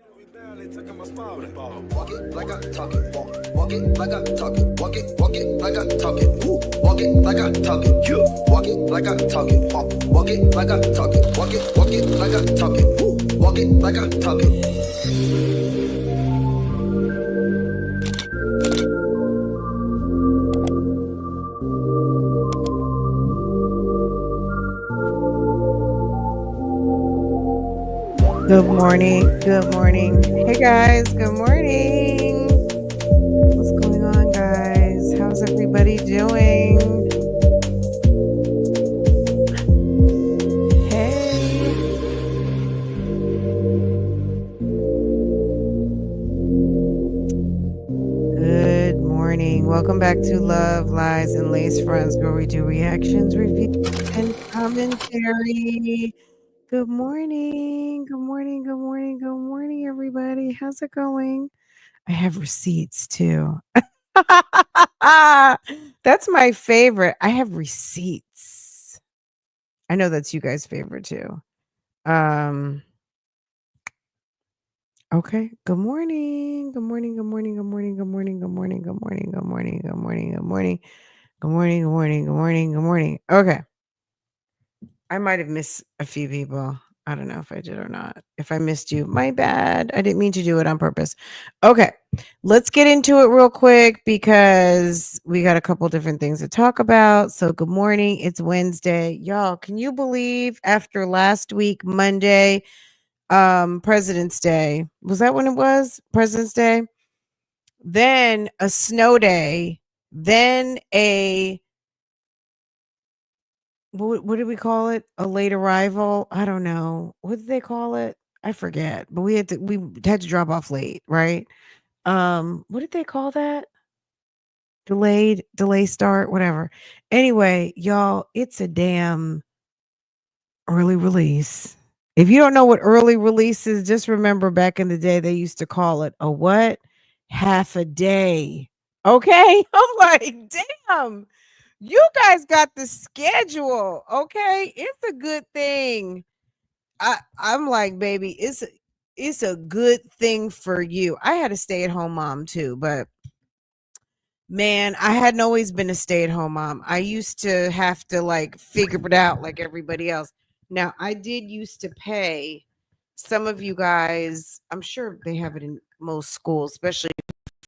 Walk it like I talk it, walk it like I talk it, walk it like I talk it, walk it like I talk it, walk it like I talk it, walk it like I talk it, walk it like I talk it, walk it like I talk it. Good morning. Good morning. Hey guys, good morning. What's going on, guys? How's everybody doing? Hey. Good morning. Welcome back to Love, Lies, and Lace Fronts, where we do reactions, reviews, and commentary. Good morning. Good morning. Good morning. Good morning, everybody. How's it going? I have receipts too. That's my favorite. I have receipts. I know that's you guys' favorite too. Um, okay. Good morning. Good morning. Good morning. Good morning. Good morning. Good morning. Good morning. Good morning. Good morning. Good morning. Good morning. Good morning. Good morning. Good morning. Okay. I might have missed a few people. I don't know if I did or not. If I missed you, my bad. I didn't mean to do it on purpose. Okay, let's get into it real quick because we got a couple different things to talk about. So, good morning. It's Wednesday. Y'all, can you believe after last week, Monday, President's Day? Was that when it was? President's Day? Then a snow day, then a what did we call it? A late arrival? I don't know. What did they call it? I forget. But we had to drop off late, right? What did they call that? Delay start, whatever. Anyway, y'all, it's a damn early release. If you don't know what early release is, just remember back in the day they used to call it a what? Half a day. Okay? I'm like, damn. You guys got the schedule, okay? It's a good thing. I'm like, baby, it's a good thing for you. I had a stay-at-home mom too, but man, I hadn't always been a stay-at-home mom. I used to have to like figure it out like everybody else. Now, I did used to pay some of you guys, I'm sure they have it in most schools, especially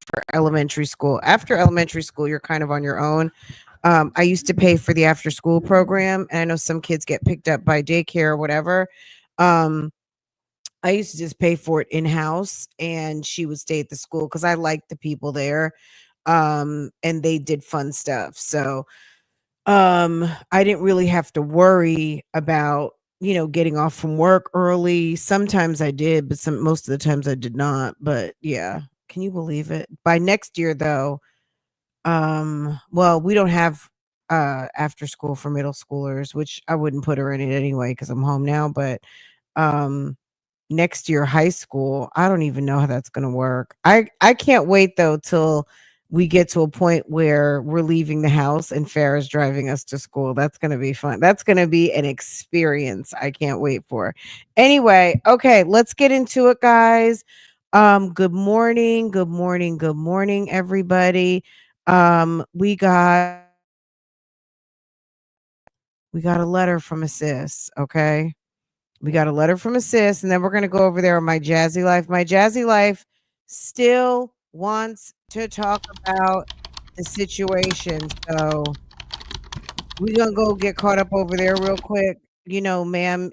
for elementary school. After elementary school, you're kind of on your own. I used to pay for the after school program, and I know some kids get picked up by daycare or whatever. Um, I used to just pay for it in house, and she would stay at the school because I liked the people there, and they did fun stuff. So I didn't really have to worry about getting off from work early. Sometimes I did, but most of the times I did not. But yeah, can you believe it? By next year, though, well, we don't have after school for middle schoolers, which I wouldn't put her in it anyway because I'm home now, but um next year high school, I don't even know how that's going to work. I can't wait though till we get to a point where we're leaving the house and Farrah's driving us to school. That's going to be fun. That's going to be an experience I can't wait for. Anyway, okay, let's get into it, guys. Good morning, good morning, good morning, everybody. We got a letter from a sis, okay? We got a letter from a sis, and then we're gonna go over there on Myjazzylife. Myjazzylife still wants to talk about the situation, so we're gonna go get caught up over there real quick. Ma'am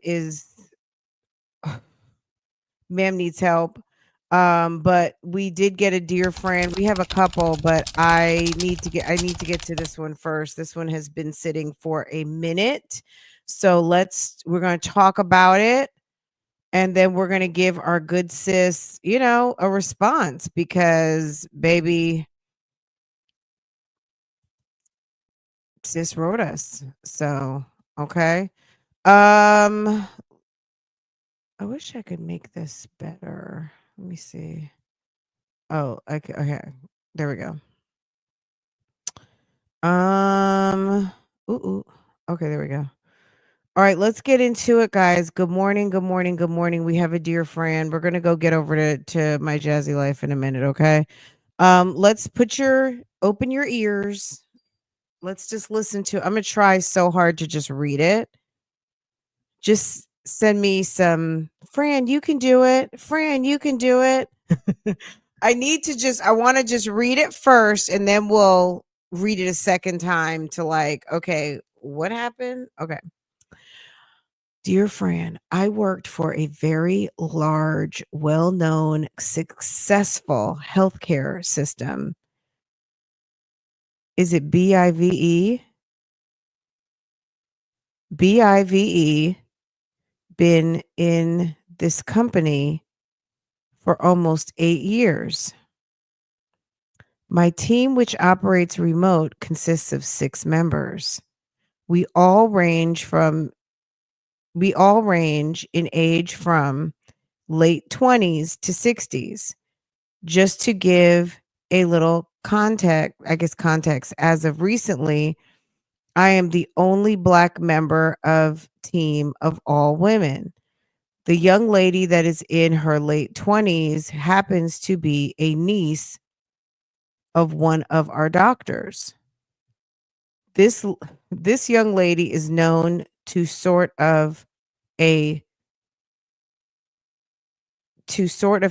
needs help. But we did get a dear friend. We have a couple, but I need to get to this one first. This one has been sitting for a minute. So we're gonna talk about it, and then we're gonna give our good sis, a response because baby sis wrote us. So okay. Um I wish I could make this better. Let me see. Oh, okay, okay. There we go. Um, ooh, ooh. Okay, there we go. All right, let's get into it, guys. Good morning, good morning, good morning. We have a dear Fran. We're gonna go get over to my jazzy life in a minute, okay? Let's open your ears. Let's just listen to. I'm gonna try so hard to just read it. Just send me some Fran, you can do it. Fran, you can do it. I want to just read it first and then we'll read it a second time to like, okay, what happened? Okay. Dear Fran, I worked for a very large, well known, successful healthcare system. Is it BIVE? BIVE, been in this company for almost 8 years. My team, which operates remote, consists of 6 members. We all range in age from late 20s to 60s. Just to give a little context, as of recently, I am the only Black member of team of all women. The young lady that is in her late 20s happens to be a niece of one of our doctors. This this young lady is known to a sort of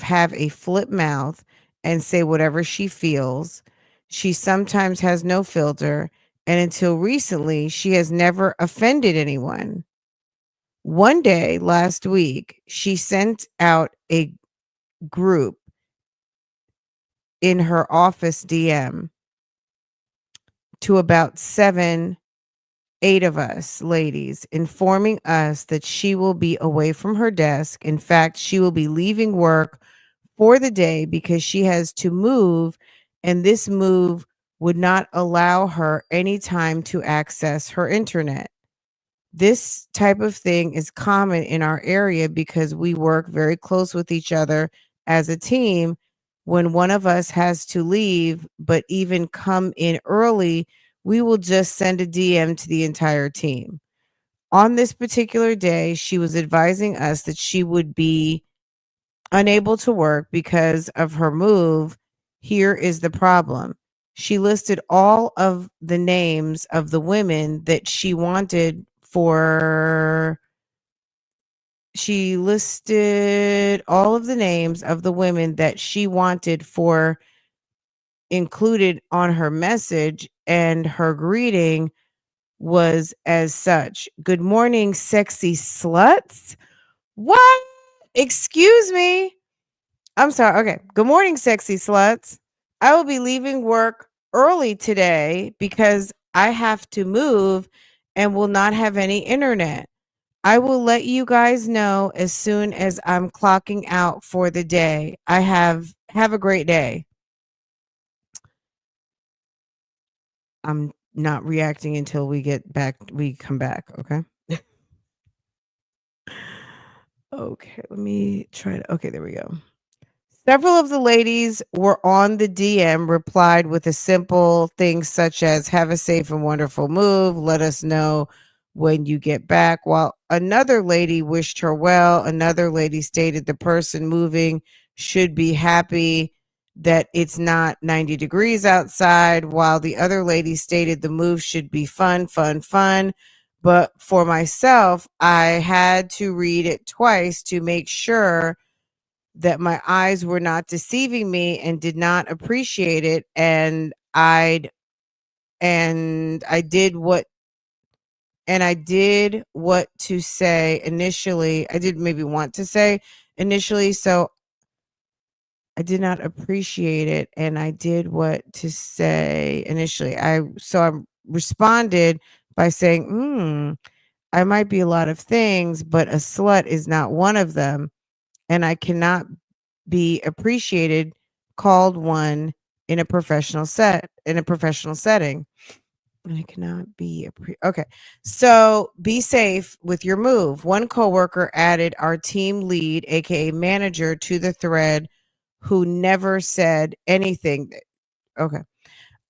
have a flip mouth and say whatever she feels. She sometimes has no filter, and until recently, she has never offended anyone. One day last week, she sent out a group in her office DM to about 8 of us ladies, informing us that she will be away from her desk. In fact, she will be leaving work for the day because she has to move, and this move would not allow her any time to access her internet. This type of thing is common in our area because we work very close with each other as a team. When one of us has to leave, but even come in early, we will just send a DM to the entire team. On this particular day, she was advising us that she would be unable to work because of her move. Here is the problem. She listed all of the names of the women that she listed all of the names of the women that she wanted for included on her message, and her greeting was as such: "Good morning, sexy sluts." What? Excuse me. I'm sorry. Okay. Good morning, sexy sluts. I will be leaving work early today because I have to move and will not have any internet. I will let you guys know as soon as I'm clocking out for the day. Have a great day. I'm not reacting until we come back, okay? Okay, let me try to okay, there we go. Several of the ladies were on the DM replied with a simple thing such as "Have a safe and wonderful move. Let us know when you get back." While another lady wished her well, another lady stated the person moving should be happy that it's not 90 degrees outside, while the other lady stated the move should be fun, fun, fun. But for myself, I had to read it twice to make sure that my eyes were not deceiving me and did not appreciate it, and I did what to say initially. I did maybe want to say initially, so I did not appreciate it, and I did what to say initially. I responded by saying, I might be a lot of things, but a slut is not one of them, and I cannot be appreciated, called one in a professional setting. And I cannot be okay. So be safe with your move. One coworker added our team lead, aka manager, to the thread, who never said anything. Okay.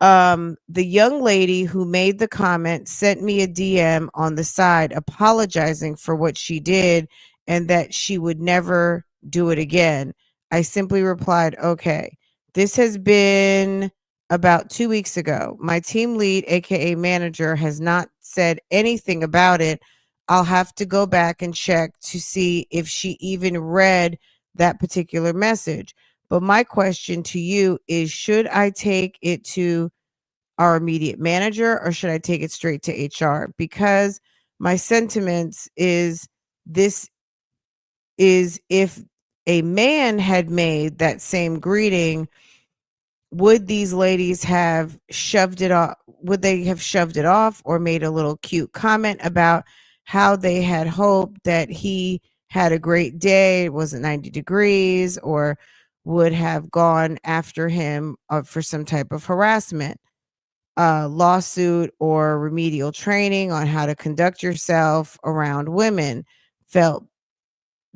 The young lady who made the comment sent me a DM on the side apologizing for what she did and that she would never do it again. I simply replied, okay. This has been about 2 weeks ago. My team lead, aka manager, has not said anything about it. I'll have to go back and check to see if she even read that particular message. But my question to you is, should I take it to our immediate manager or should I take it straight to HR? Because my sentiments is, this is, if a man had made that same greeting, would these ladies have shoved it off? Would they have shoved it off or made a little cute comment about how they had hoped that he had a great day, it wasn't 90 degrees, or would have gone after him for some type of harassment, lawsuit, or remedial training on how to conduct yourself around women? Felt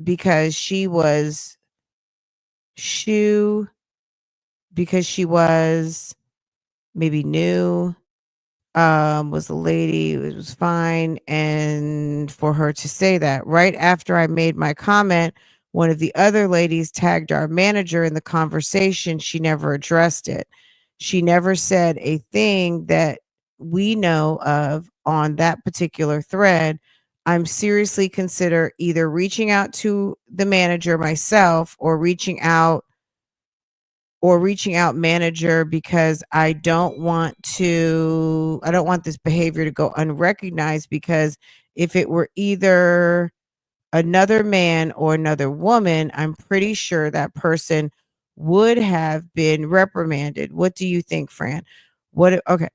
because she was she because she was maybe new, was a lady, it was fine. And for her to say that right after I made my comment, one of the other ladies tagged our manager in the conversation. She never addressed it. She never said a thing that we know of on that particular thread. I'm seriously consider either reaching out to the manager myself or reaching out manager, because I don't want this behavior to go unrecognized, because if it were either another man or another woman, I'm pretty sure that person would have been reprimanded. What do you think, Fran? Okay.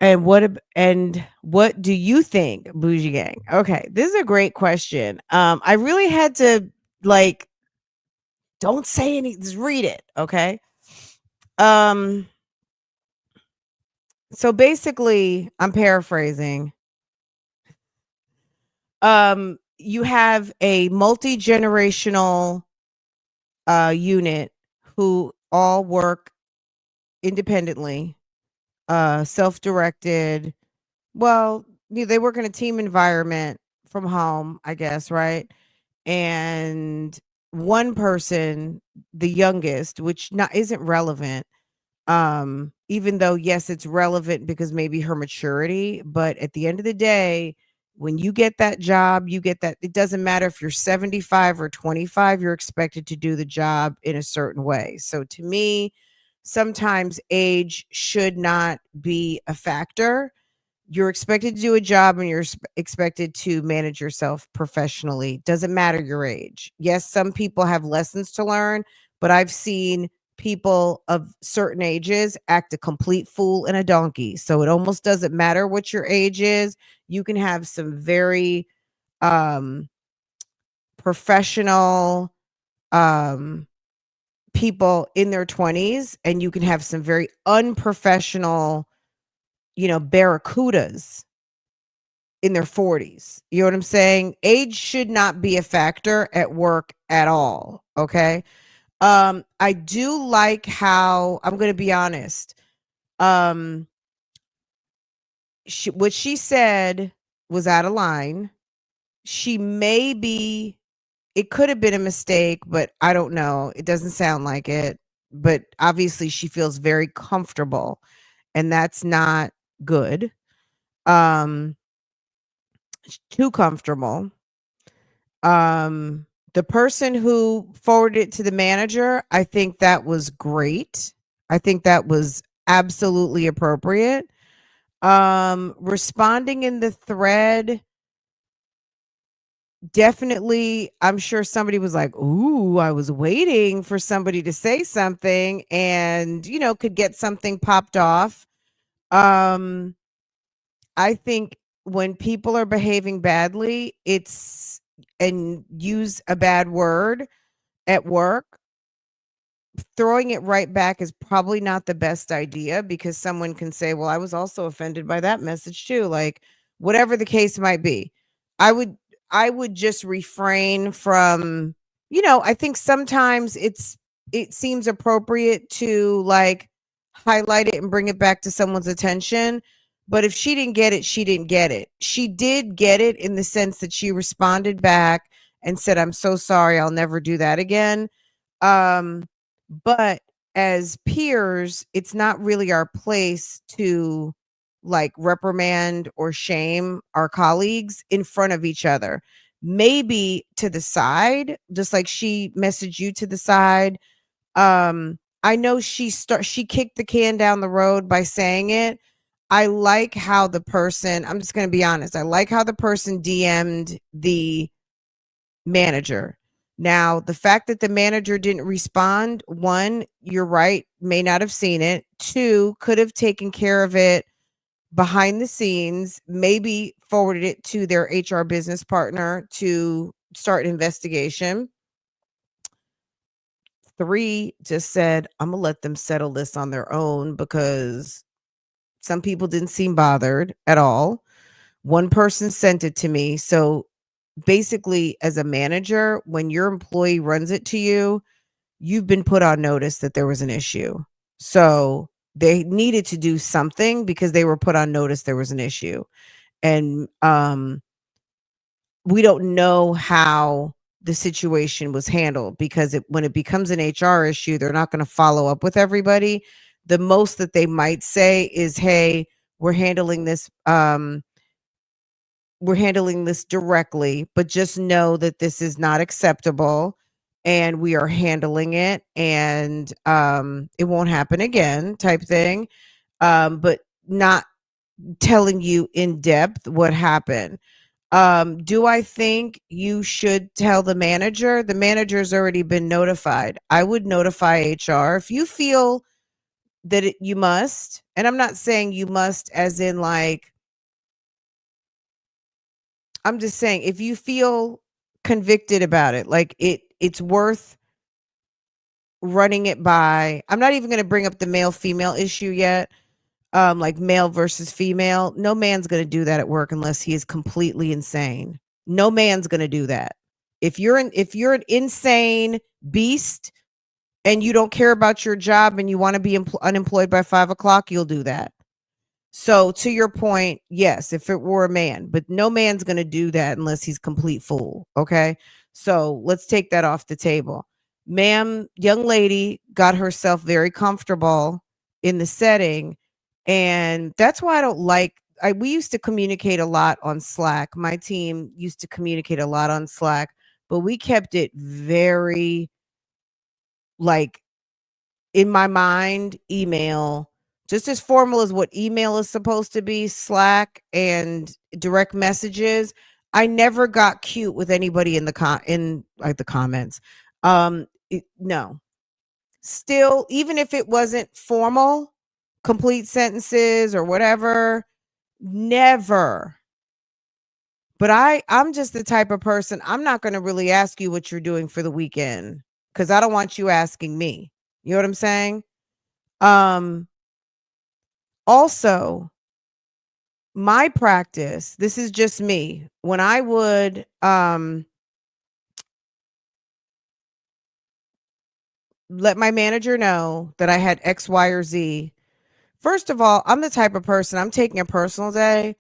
And what do you think, Bougie Gang? Okay, this is a great question. I really had to, like, don't say anything, just read it, okay? Um So basically, I'm paraphrasing. You have a multi-generational unit who all work independently, self-directed. Well, they work in a team environment from home, I guess, right? And one person, the youngest, which not isn't relevant, even though yes, it's relevant because maybe her maturity, but at the end of the day, when you get that job, you get that. It doesn't matter if you're 75 or 25, you're expected to do the job in a certain way. So to me, sometimes age should not be a factor. You're expected to do a job and you're expected to manage yourself professionally. Doesn't matter your age. Yes, some people have lessons to learn, but I've seen people of certain ages act a complete fool and a donkey. So it almost doesn't matter what your age is. You can have some very um professional um people in their 20s, and you can have some very unprofessional, barracudas in their 40s. You know what I'm saying? Age should not be a factor at work at all, okay? I do like how, I'm going to be honest. Um what she said was out of line. She maybe It could have been a mistake, but I don't know. It doesn't sound like it. But obviously she feels very comfortable, and that's not good. Um Too comfortable. The person who forwarded it to the manager, I think that was great. I think that was absolutely appropriate. Responding in the thread, definitely, I'm sure somebody was like, "Ooh, I was waiting for somebody to say something," and, could get something popped off. Um I think when people are behaving badly, and use a bad word at work, throwing it right back is probably not the best idea, because someone can say, "Well, I was also offended by that message too." Like, whatever the case might be. I would I would just refrain from, I think sometimes it seems appropriate to, like, highlight it and bring it back to someone's attention. But if she didn't get it, she didn't get it. She did get it in the sense that she responded back and said, "I'm so sorry. I'll never do that again." Um, but as peers, it's not really our place to like reprimand or shame our colleagues in front of each other. Maybe to the side, just like she messaged you to the side. I know she kicked the can down the road by saying it. I like how the person, I'm just going to be honest. I like how the person DM'd the manager. Now, the fact that the manager didn't respond, one, you're right, may not have seen it. Two, could have taken care of it behind the scenes, maybe forwarded it to their HR business partner to start an investigation. Three, just said, I'm going to let them settle this on their own because some people didn't seem bothered at all. One person sent it to me. So basically, as a manager, when your employee runs it to you, you've been put on notice that there was an issue. So they needed to do something because they were put on notice there was an issue. And we don't know how the situation was handled because when it becomes an HR issue, they're not going to follow up with everybody. The most that they might say is, "Hey, we're handling this directly, but just know that this is not acceptable and we are handling it and it won't happen again," type thing. But not telling you in depth what happened. Do I think you should tell the manager? The manager's already been notified. I would notify HR if you feel that you must. And I'm not saying you must as in like, I'm just saying if you feel convicted about it, like it's worth running it by. I'm not even going to bring up the male female issue yet. Like male versus female. No man's going to do that at work unless he is completely insane. No man's going to do that. If you're an insane beast and you don't care about your job and you want to be unemployed by 5 o'clock, you'll do that. So to your point, yes, if it were a man, but no man's going to do that unless he's complete fool. Okay. So let's take that off the table. Ma'am, young lady got herself very comfortable in the setting. And that's why I don't like, we used to communicate a lot on Slack. My team used to communicate a lot on Slack, but we kept it very like in my mind, email, just as formal as what email is supposed to be, Slack and direct messages. I never got cute with anybody in the comments. No. Still, even if it wasn't formal, complete sentences or whatever, never. But I'm just the type of person, I'm not going to really ask you what you're doing for the weekend because I don't want you asking me. You know what I'm saying? Um, Also, my practice, this is just me. When I would let my manager know that I had X, Y, or Z. First of all, I'm the type of person, I'm taking a personal day.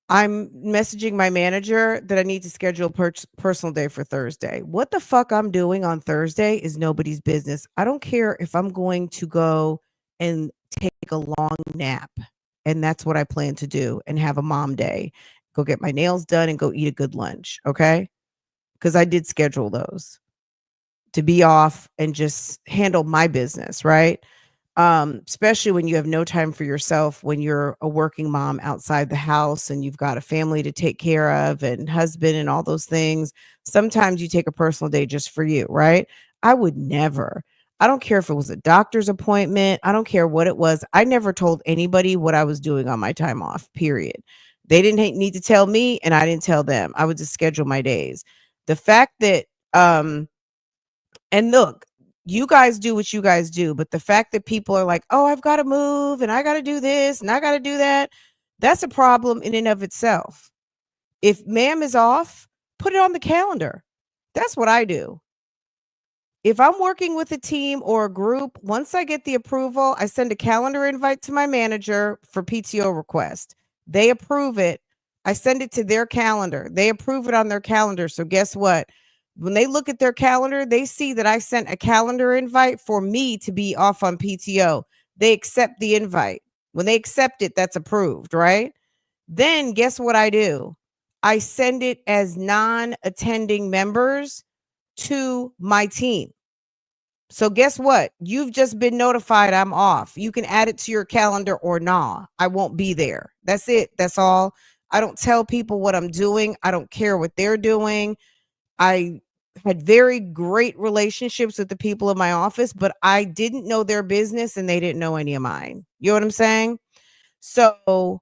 I'm messaging my manager that I need to schedule a personal day for Thursday. What the fuck I'm doing on Thursday is nobody's business. I don't care if I'm going to go and take a long nap. And that's what I plan to do and have a mom day. Go get my nails done and go eat a good lunch. Okay. Because I did schedule those to be off and just handle my business. Right. Especially when you have no time for yourself, when you're a working mom outside the house and you've got a family to take care of and husband and all those things. Sometimes you take a personal day just for you, right? I would never. I don't care if it was a doctor's appointment. I don't care what it was. I never told anybody what I was doing on my time off, period. They didn't need to tell me and I didn't tell them. I would just schedule my days. The fact that and look, you guys do what you guys do, but the fact that people are like, "Oh, I've got to move and I got to do this and I got to do that," that's a problem in and of itself. If ma'am is off, put it on the calendar. That's what I do. if I'm working with a team or a group, once I get the approval, I send a calendar invite to my manager for PTO request. They approve it. I send it to their calendar. They approve it on their calendar. So guess what? When they look at their calendar, they see that I sent a calendar invite for me to be off on PTO. They accept the invite. When they accept it, that's approved, right? Then guess what I do? I send it as non-attending members to my team. So guess what? You've just been notified I'm off. You can add it to your calendar or nah. I won't be there. That's it. That's all. I don't tell people what I'm doing. I don't care what they're doing. I had very great relationships with the people in my office, but I didn't know their business and they didn't know any of mine. You know what I'm saying? So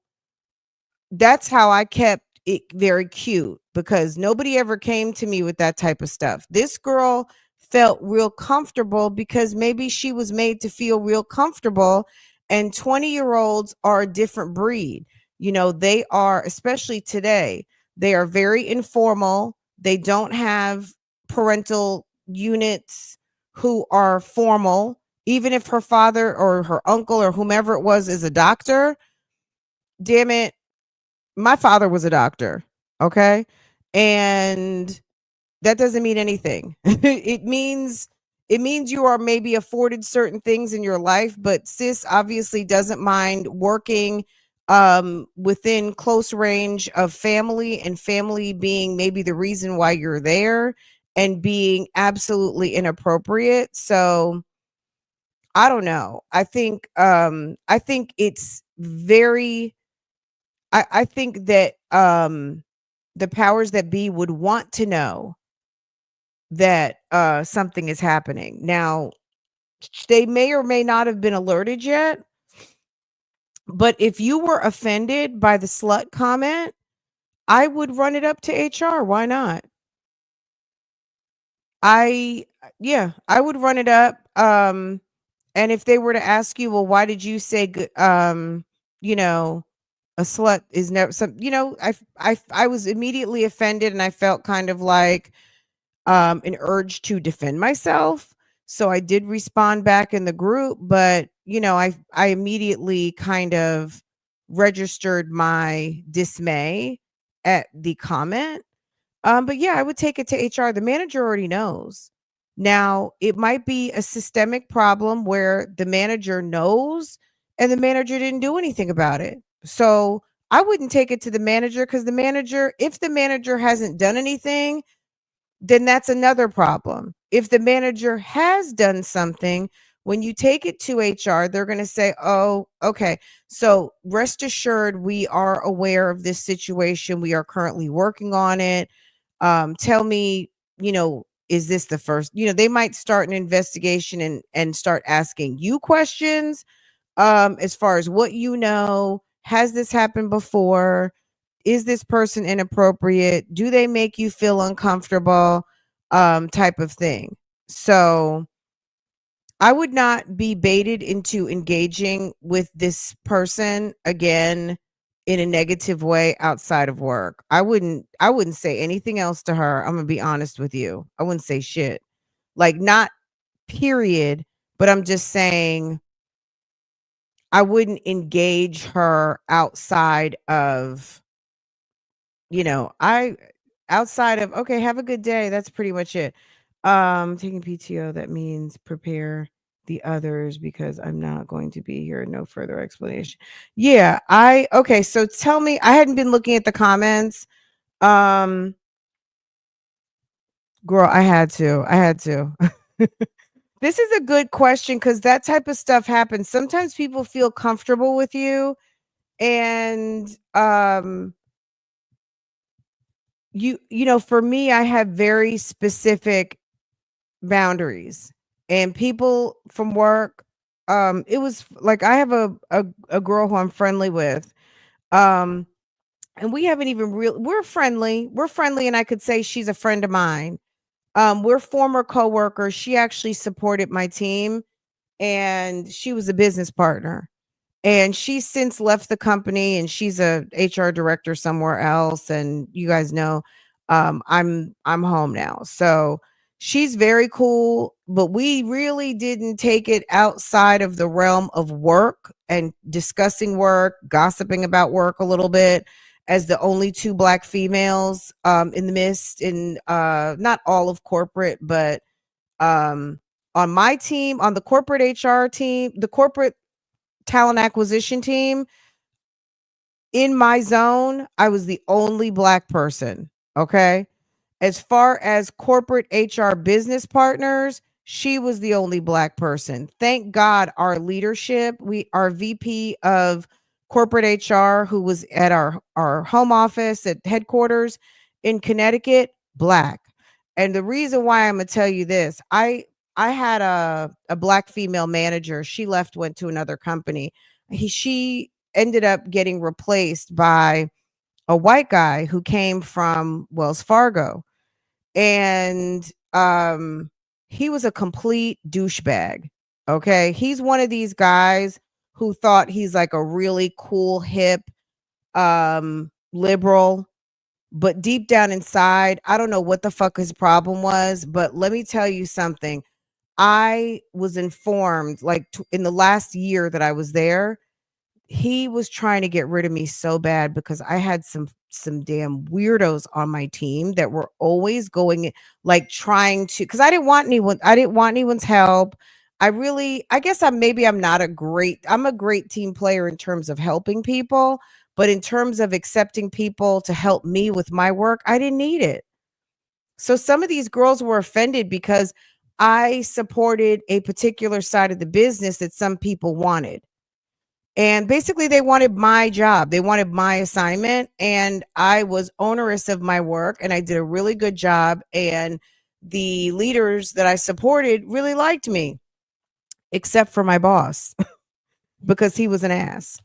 that's how I kept it very cute because nobody ever came to me with that type of stuff. This girl felt real comfortable because maybe she was made to feel real comfortable. And 20-year-olds are a different breed. You know, they are, especially today, they are very informal. They don't have parental units who are formal. Even if her father or her uncle or whomever it was is a doctor, damn it, my father was a doctor, okay? And that doesn't mean anything. it means you are maybe afforded certain things in your life, but sis obviously doesn't mind working within close range of family, and family being maybe the reason why you're there and being absolutely inappropriate. So I don't know. I think it's very I think that the powers that be would want to know that something is happening. Now, they may or may not have been alerted yet, but if you were offended by the slut comment, I would run it up to HR. Why not? I Yeah, I would run it up. And if they were to ask you, well, why did you say you know, a slut is never some, I was immediately offended and I felt kind of like an urge to defend myself. So I did respond back in the group, but I immediately kind of registered my dismay at the comment. But yeah, I would take it to HR. The manager already knows. Now, it might be a systemic problem where the manager knows and the manager didn't do anything about it. So I wouldn't take it to the manager because if the manager hasn't done anything, then that's another problem. If the manager has done something, when you take it to HR, they're going to say, oh, okay. So rest assured, we are aware of this situation. We are currently working on it. Tell me, is this the first? They might start an investigation and start asking you questions as far as what you know. Has this happened before? Is this person inappropriate? Do they make you feel uncomfortable? Type of thing. So I would not be baited into engaging with this person again in a negative way outside of work. I wouldn't say anything else to her. I'm gonna be honest with you. I wouldn't say shit. Like, not period, but I'm just saying I wouldn't engage her outside of, I outside of, okay, have a good day. That's pretty much it. Taking PTO, that means prepare the others because I'm not going to be here. No further explanation. Yeah, okay, so tell me, I hadn't been looking at the comments. Um, Girl, I had to. I had to. This is a good question because that type of stuff happens. Sometimes people feel comfortable with you and for me, I have very specific boundaries, and people from work, it was like I have a girl who I'm friendly with, um and we haven't even real we're friendly, and I could say she's a friend of mine. We're former coworkers. She actually supported my team, and she was a business partner, and she's since left the company, and she's a HR director somewhere else, and you guys know I'm home now. So She's very cool, but we really didn't take it outside of the realm of work and discussing work, gossiping about work a little bit as the only two black females in the midst in not all of corporate, but um, on my team, on the corporate HR team, the corporate talent acquisition team, in my zone, I was the only black person. Okay. As far as corporate HR business partners, she was the only black person. Thank God our leadership, our VP of corporate HR who was at our home office at headquarters in Connecticut, black. And the reason why I'm going to tell you this, I had a black female manager. She left, went to another company. She ended up getting replaced by a white guy who came from Wells Fargo, and he was a complete douchebag. Okay, he's one of these guys who thought he's like a really cool hip liberal, but deep down inside, I don't know what the fuck his problem was, but let me tell you something. I was informed like in the last year that I was there, he was trying to get rid of me so bad because I had some damn weirdos on my team that were always going like trying to, because I didn't want anyone's help. I guess I'm not I'm a great team player in terms of helping people, but in terms of accepting people to help me with my work, I didn't need it. So some of these girls were offended because I supported a particular side of the business that some people wanted. And basically, they wanted my job. They wanted my assignment. And I was onerous of my work and I did a really good job. And the leaders that I supported really liked me, except for my boss, because he was an ass.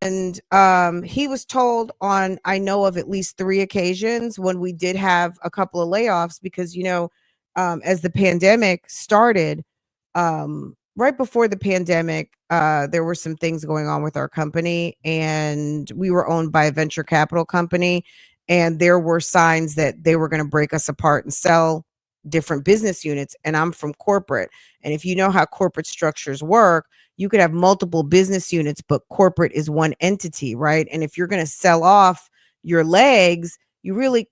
And he was told on, I know of at least 3 occasions when we did have a couple of layoffs because, as the pandemic started, right before the pandemic, there were some things going on with our company, and we were owned by a venture capital company. And there were signs that they were going to break us apart and sell different business units. And I'm from corporate. And if you know how corporate structures work, you could have multiple business units, but corporate is one entity, right? And if you're going to sell off your legs,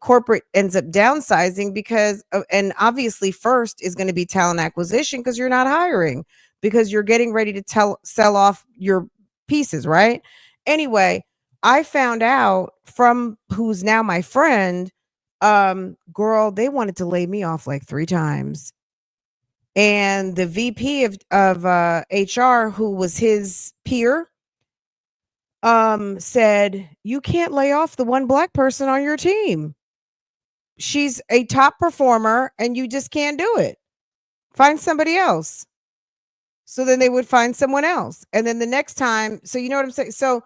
corporate ends up downsizing because and obviously first is going to be talent acquisition because you're not hiring, because you're getting ready to sell off your pieces, right? Anyway, I found out from who's now my friend, girl, they wanted to lay me off like 3 times. And the VP of HR, who was his peer, said, "You can't lay off the one black person on your team. She's a top performer and you just can't do it. Find somebody else." So then they would find someone else. And then the next time, so you know what I'm saying? So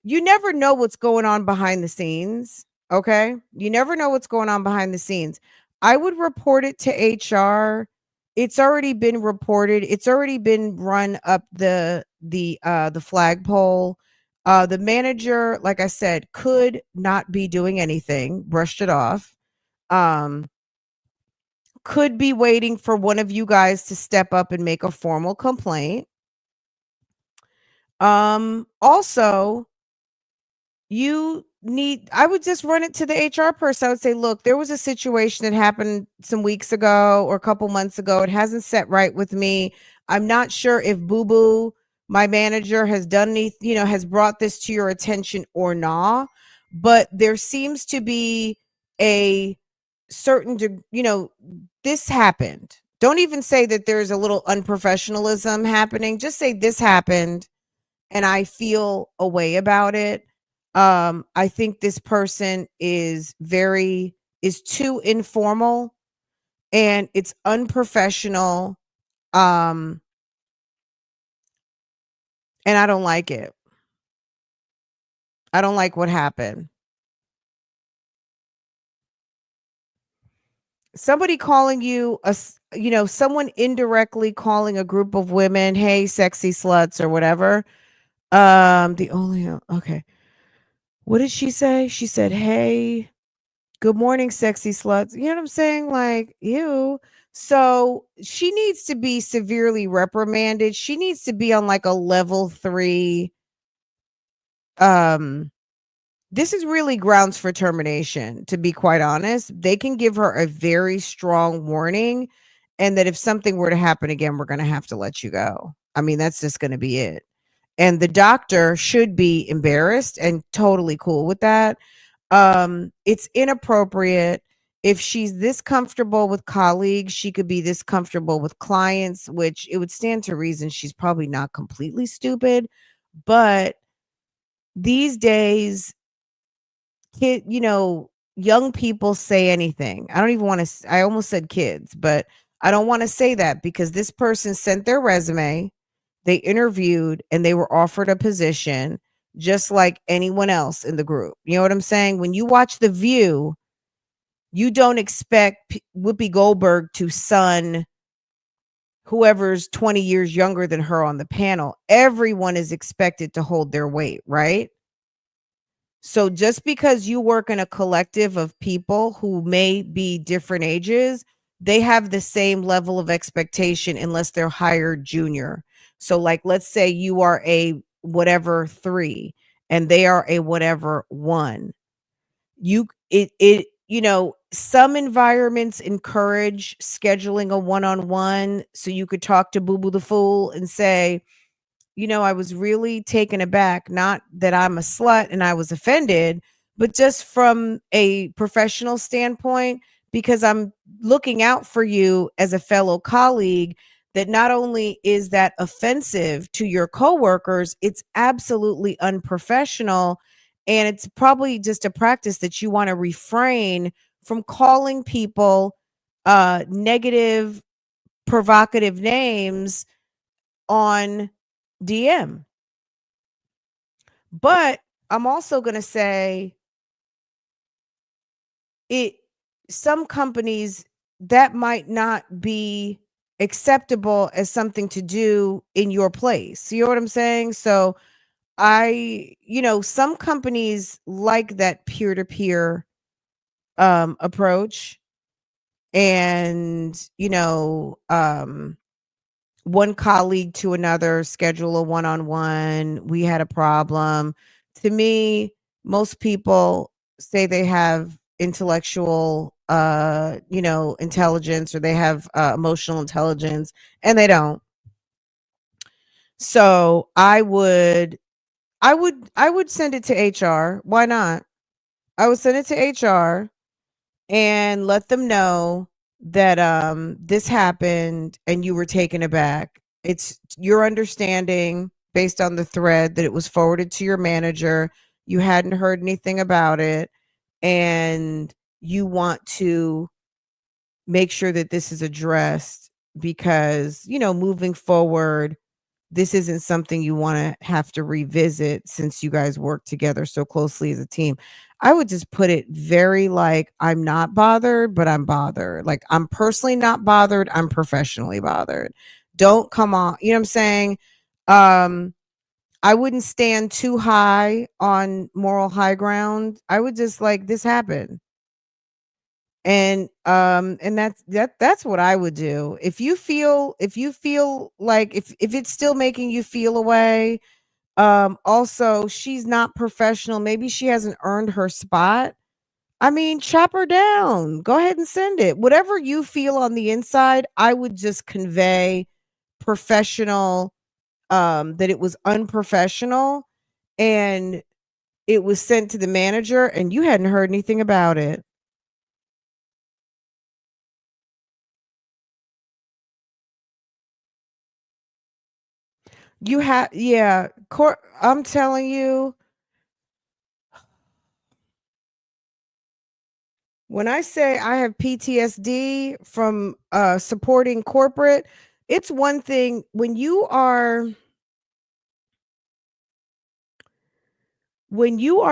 you never know what's going on behind the scenes. Okay. You never know what's going on behind the scenes. I would report it to HR. It's already been reported. It's already been run up the flagpole. The manager, like I said, could not be doing anything, brushed it off. Could be waiting for one of you guys to step up and make a formal complaint. Also, I would just run it to the HR person. I would say, look, there was a situation that happened some weeks ago or a couple months ago. It hasn't set right with me. I'm not sure if Boo Boo, my manager, has done anything, has brought this to your attention or not. But there seems to be a certain, this happened. Don't even say that there's a little unprofessionalism happening. Just say this happened and I feel a way about it. I think this person is too informal and it's unprofessional. Um, and I don't like it. I don't like what happened. Somebody calling you someone indirectly calling a group of women, "Hey, sexy sluts," or whatever. The only okay. What did she say? She said, "Hey, Good morning, sexy sluts. You know what I'm saying? Like, ew. So she needs to be severely reprimanded. She needs to be on like a level 3. Um, this is really grounds for termination, to be quite honest. They can give her a very strong warning, and that if something were to happen again, we're going to have to let you go. I mean, that's just going to be it. And the doctor should be embarrassed and totally cool with that. It's inappropriate. If she's this comfortable with colleagues, she could be this comfortable with clients, which it would stand to reason she's probably not completely stupid. But these days, young people say anything. I don't even want to, I almost said kids, but I don't want to say that because this person sent their resume, they interviewed, and they were offered a position just like anyone else in the group. You know what I'm saying? When you watch The View, you don't expect Whoopi Goldberg to son whoever's 20 years younger than her on the panel. Everyone is expected to hold their weight, right? So just because you work in a collective of people who may be different ages, they have the same level of expectation unless they're hired junior. So like let's say you are a whatever 3 and they are a whatever 1. Some environments encourage scheduling a one-on-one so you could talk to Boo Boo the Fool and say, I was really taken aback, not that I'm a slut and I was offended, but just from a professional standpoint, because I'm looking out for you as a fellow colleague, that not only is that offensive to your coworkers, it's absolutely unprofessional. And it's probably just a practice that you want to refrain from calling people negative, provocative names on DM. But I'm also going to say it some companies that might not be acceptable as something to do in your place. You know what I'm saying? So some companies like that peer-to-peer approach, and one colleague to another schedule a one-on-one. We had a problem. To me, most people say they have intellectual intelligence, or they have emotional intelligence, and they don't. So I would send it to HR. Why not? I would send it to HR and let them know that this happened and you were taken aback. It's your understanding based on the thread that it was forwarded to your manager. You hadn't heard anything about it, and you want to make sure that this is addressed because, moving forward, this isn't something you want to have to revisit since you guys work together so closely as a team. I would just put it very like, I'm not bothered, but I'm bothered. Like, I'm personally not bothered. I'm professionally bothered. Don't come on. You know what I'm saying? Um, I wouldn't stand too high on moral high ground. I would just like, this happened. And that's what I would do. If you feel like, if it's still making you feel away, also she's not professional, maybe she hasn't earned her spot. I mean, chop her down, go ahead and send it. Whatever you feel on the inside, I would just convey professional, that it was unprofessional, and it was sent to the manager and you hadn't heard anything about it. You have, yeah, I'm telling you, when I say I have PTSD from supporting corporate, it's one thing when you are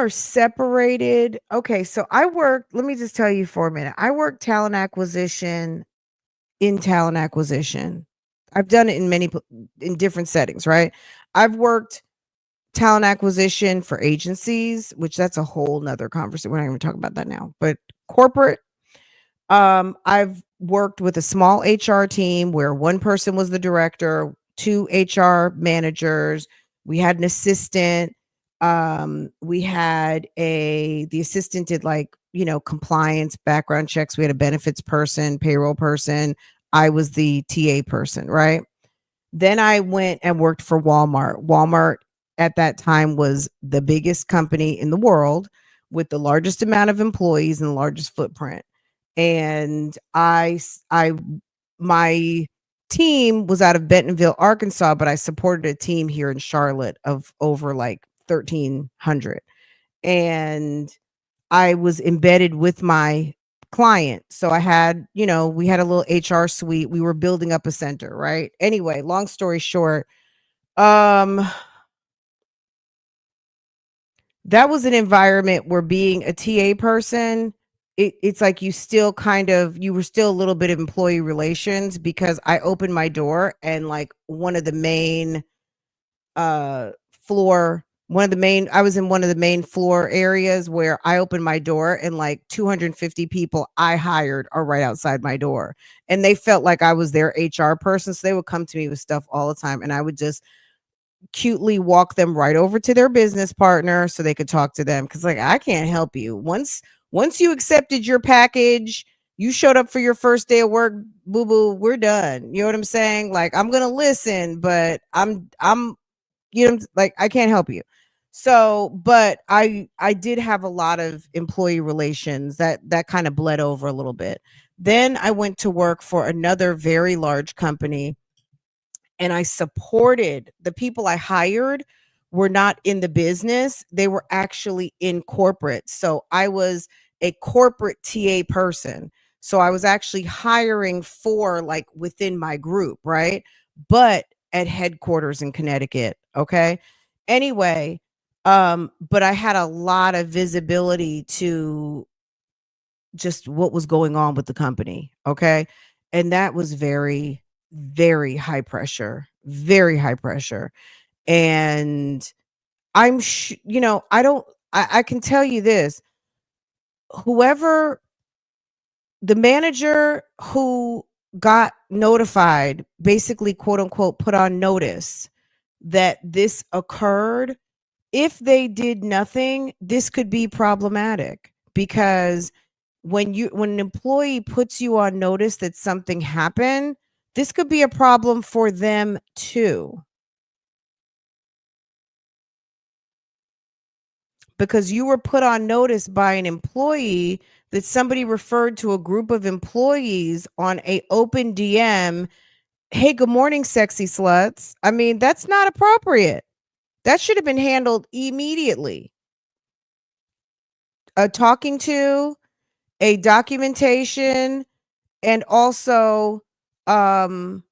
separated. Okay, so let me just tell you for a minute. I worked talent acquisition in talent acquisition. I've done it in different settings, right? I've worked talent acquisition for agencies, which that's a whole nother conversation. We're not even talking about that now. But corporate, I've worked with a small HR team where one person was the director, two HR managers. We had an assistant. We had the assistant did like, compliance, background checks. We had a benefits person, payroll person. I was the TA person, right? Then I went and worked for Walmart. Walmart at that time was the biggest company in the world with the largest amount of employees and the largest footprint. And my team was out of Bentonville, Arkansas, but I supported a team here in Charlotte of over like 1,300. And I was embedded with my client. So I had, we had a little HR suite. We were building up a center, right? Anyway, long story short, um that was an environment where being a TA person, it's like you were still a little bit of employee relations because I opened my door and like uh one of the main I was in one of the main floor areas where I opened my door and like 250 people I hired are right outside my door. And they felt like I was their HR person. So they would come to me with stuff all the time. And I would just cutely walk them right over to their business partner so they could talk to them. Cause like I can't help you. Once you accepted your package, you showed up for your first day of work, boo boo, we're done. You know what I'm saying? Like I'm gonna listen, but I'm like I can't help you. So, but I did have a lot of employee relations that kind of bled over a little bit. Then I went to work for another very large company and I supported the people I hired were not in the business. They were actually in corporate. So I was a corporate TA person. So I was actually hiring for like within my group, right? But at headquarters in Connecticut. Okay. Anyway, but I had a lot of visibility to just what was going on with the company. Okay. And that was very, very high pressure, very high pressure. And I don't, I can tell you this whoever the manager who got notified, basically, quote unquote, put on notice that this occurred, if they did nothing, this could be problematic because when an employee puts you on notice that something happened, this could be a problem for them too. Because you were put on notice by an employee that somebody referred to a group of employees on a open DM, "Hey, good morning, sexy sluts." I mean, that's not appropriate. That should have been handled immediately. A talking to, a documentation, and also um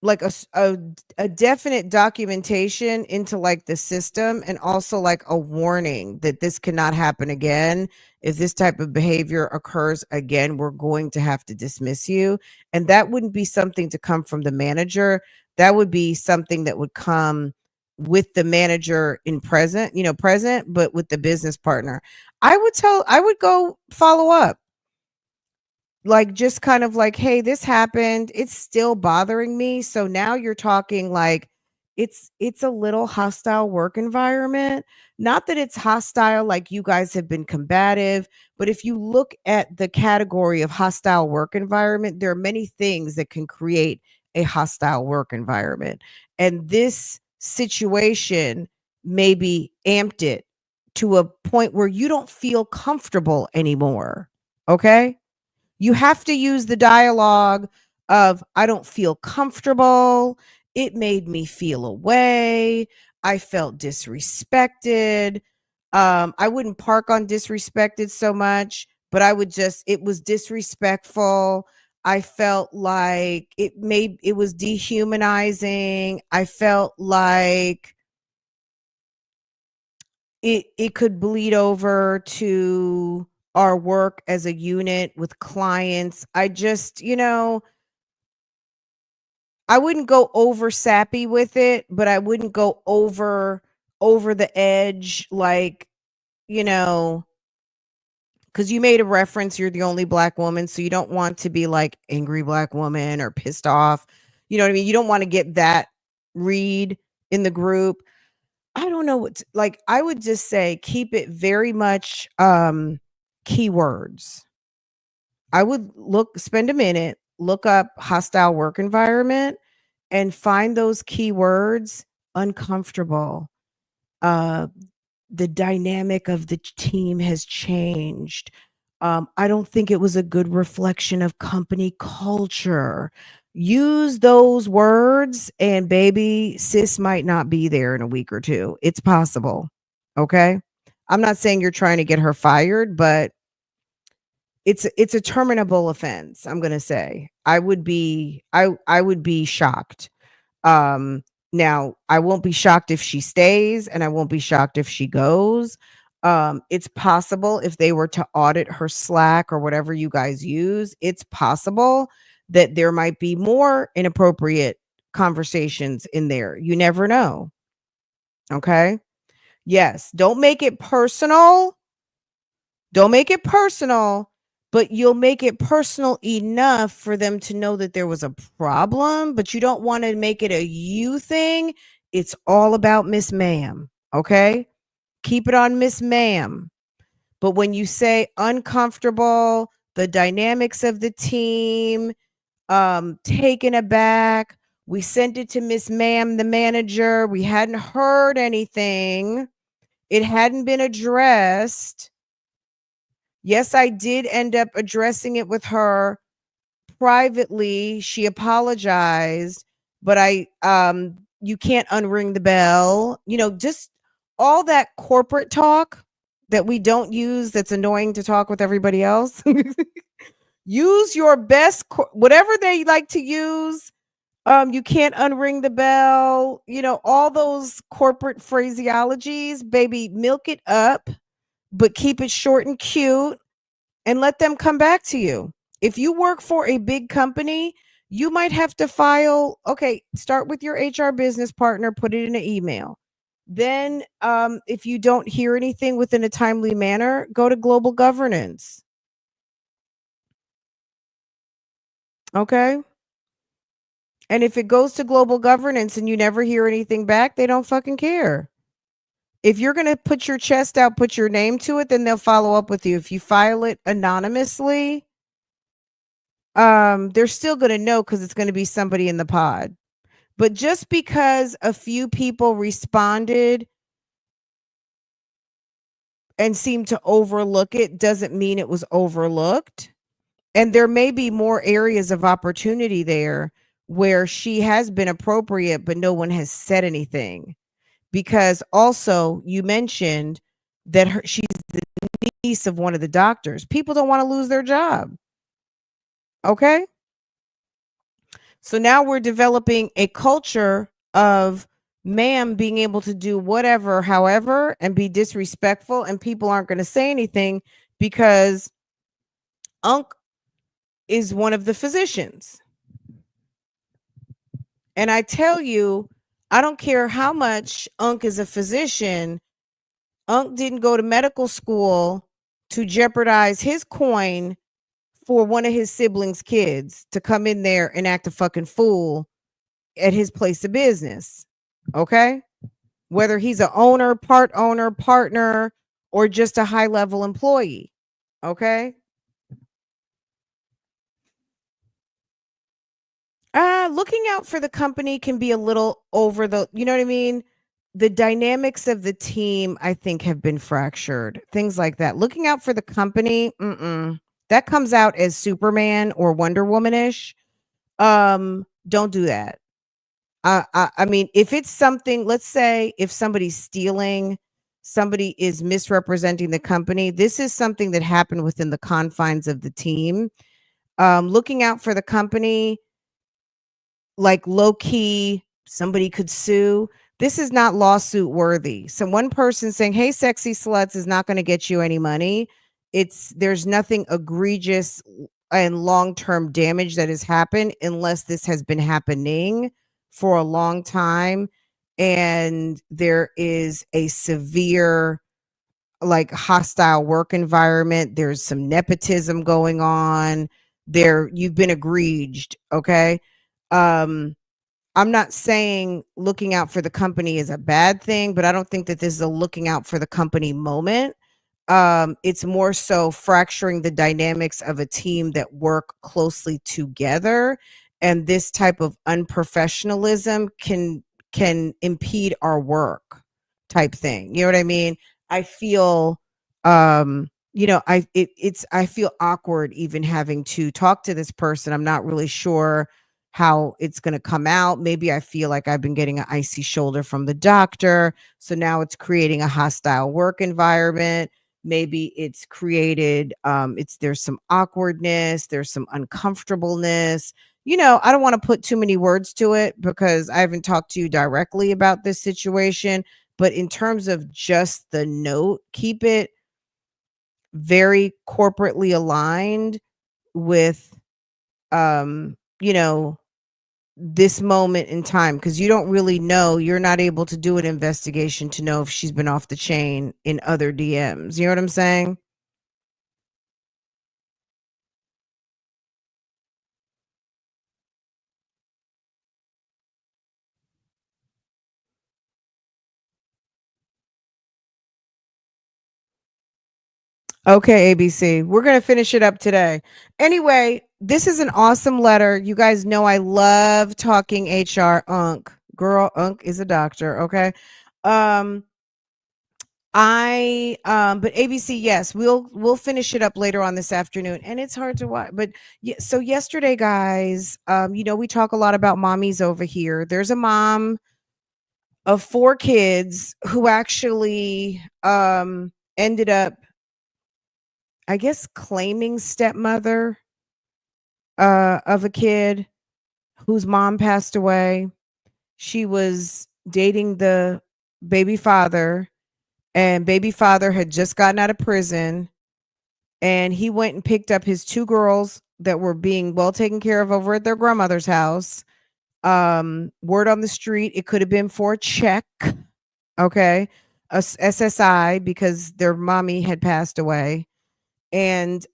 like a definite documentation into like the system, and also like a warning that this cannot happen again. If this type of behavior occurs again, we're going to have to dismiss you. And that wouldn't be something to come from the manager. That would be something that would come with the manager in present, but with the business partner. I would go follow up, like just kind of like, "Hey, this happened, it's still bothering me." So now you're talking like it's a little hostile work environment. Not that it's hostile like you guys have been combative, but if you look at the category of hostile work environment, there are many things that can create a hostile work environment, and this situation maybe amped it to a point where you don't feel comfortable anymore. Okay, you have to use the dialogue of, "I don't feel comfortable. It made me feel away. I felt disrespected." I wouldn't park on disrespected so much, but it was disrespectful. I felt like it was dehumanizing. I felt like it could bleed over to our work as a unit with clients. I wouldn't go over sappy with it, but I wouldn't go over over the edge, like, you know, because you made a reference, you're the only black woman, so you don't want to be like angry black woman or pissed off. You know what I mean? You don't want to get that read in the group. I don't know like, I would just say keep it very much keywords. I would spend a minute, look up hostile work environment and find those keywords. Uncomfortable. Uh the dynamic of the team has changed. I don't think it was a good reflection of company culture. Use those words, and baby, sis might not be there in a week or two. It's possible. Okay. I'm not saying you're trying to get her fired, but it's a terminable offense. I'm gonna say I would be shocked. um, Now I won't be shocked if she stays, and I won't be shocked if she goes. It's possible if they were to audit her Slack or whatever you guys use, it's possible that there might be more inappropriate conversations in there. You never know. Okay. Yes. Don't make it personal, but you'll make it personal enough for them to know that there was a problem, but you don't want to make it a you thing. It's all about Miss Ma'am. Okay. Keep it on Miss Ma'am. But when you say uncomfortable, the dynamics of the team, taken aback, we sent it to Miss Ma'am, the manager. We hadn't heard anything. It hadn't been addressed. Yes, I did end up addressing it with her privately. She apologized, but you can't unring the bell. Just all that corporate talk that we don't use, that's annoying to talk with everybody else. Use your best whatever they like to use. You can't unring the bell. All those corporate phraseologies, baby, milk it up, but keep it short and cute and let them come back to you. If you work for a big company, you might have to start with your HR business partner, put it in an email. Then, if you don't hear anything within a timely manner, go to global governance. Okay. And if it goes to global governance and you never hear anything back, they don't fucking care. If you're going to put your chest out, put your name to it, then they'll follow up with you. If you file it anonymously, they're still going to know because it's going to be somebody in the pod. But just because a few people responded and seemed to overlook it doesn't mean it was overlooked. And there may be more areas of opportunity there where she has been appropriate, but no one has said anything. Because also you mentioned that she's the niece of one of the doctors. People don't want to lose their job. Okay. So now we're developing a culture of ma'am being able to do whatever, however, and be disrespectful, and people aren't going to say anything because Unc is one of the physicians. And I tell you, I don't care how much Unc is a physician, Unc didn't go to medical school to jeopardize his coin for one of his siblings' kids to come in there and act a fucking fool at his place of business. Okay? Whether he's a owner, partner, or just a high level employee. Okay? Looking out for the company can be a little over you know what I mean? The dynamics of the team, I think, have been fractured. Things like that. Looking out for the company, that comes out as Superman or Wonder Womanish. Don't do that. I mean, if it's something, let's say if somebody's stealing, somebody is misrepresenting the company, this is something that happened within the confines of the team. Looking out for the company, like low key, somebody could sue. This is not lawsuit worthy. So one person saying, "Hey, sexy sluts," is not going to get you any money. There's nothing egregious and long-term damage that has happened unless this has been happening for a long time. and there is a severe, like, hostile work environment. There's some nepotism going on. You've been egreged, okay? Um, I'm not saying looking out for the company is a bad thing, but I don't think that this is a looking out for the company moment. It's more so fracturing the dynamics of a team that work closely together, and this type of unprofessionalism can impede our work, type thing. You know what I mean? I feel I feel awkward even having to talk to this person. I'm not really sure how it's going to come out. Maybe I feel like I've been getting an icy shoulder from the doctor, so now it's creating a hostile work environment. Maybe it's created, there's some awkwardness, there's some uncomfortableness. I don't want to put too many words to it because I haven't talked to you directly about this situation, but in terms of just the note, keep it very corporately aligned with, um you know this moment in time, because you don't really know. You're not able to do an investigation to know if she's been off the chain in other DMs. You know what I'm saying? Okay, ABC. We're going to finish it up today. Anyway, this is an awesome letter. You guys know I love talking HR. Girl, Unc is a doctor, okay? Um but ABC, yes, we'll finish it up later on this afternoon, and it's hard to watch. But yeah, so yesterday, guys, we talk a lot about mommies over here. There's a mom of 4 kids who actually ended up, I guess, claiming stepmother of a kid whose mom passed away. She was dating the baby father, and baby father had just gotten out of prison, and he went and picked up his 2 girls that were being well taken care of over at their grandmother's house. Word on the street, it could have been for a check, okay? SSI, because their mommy had passed away. And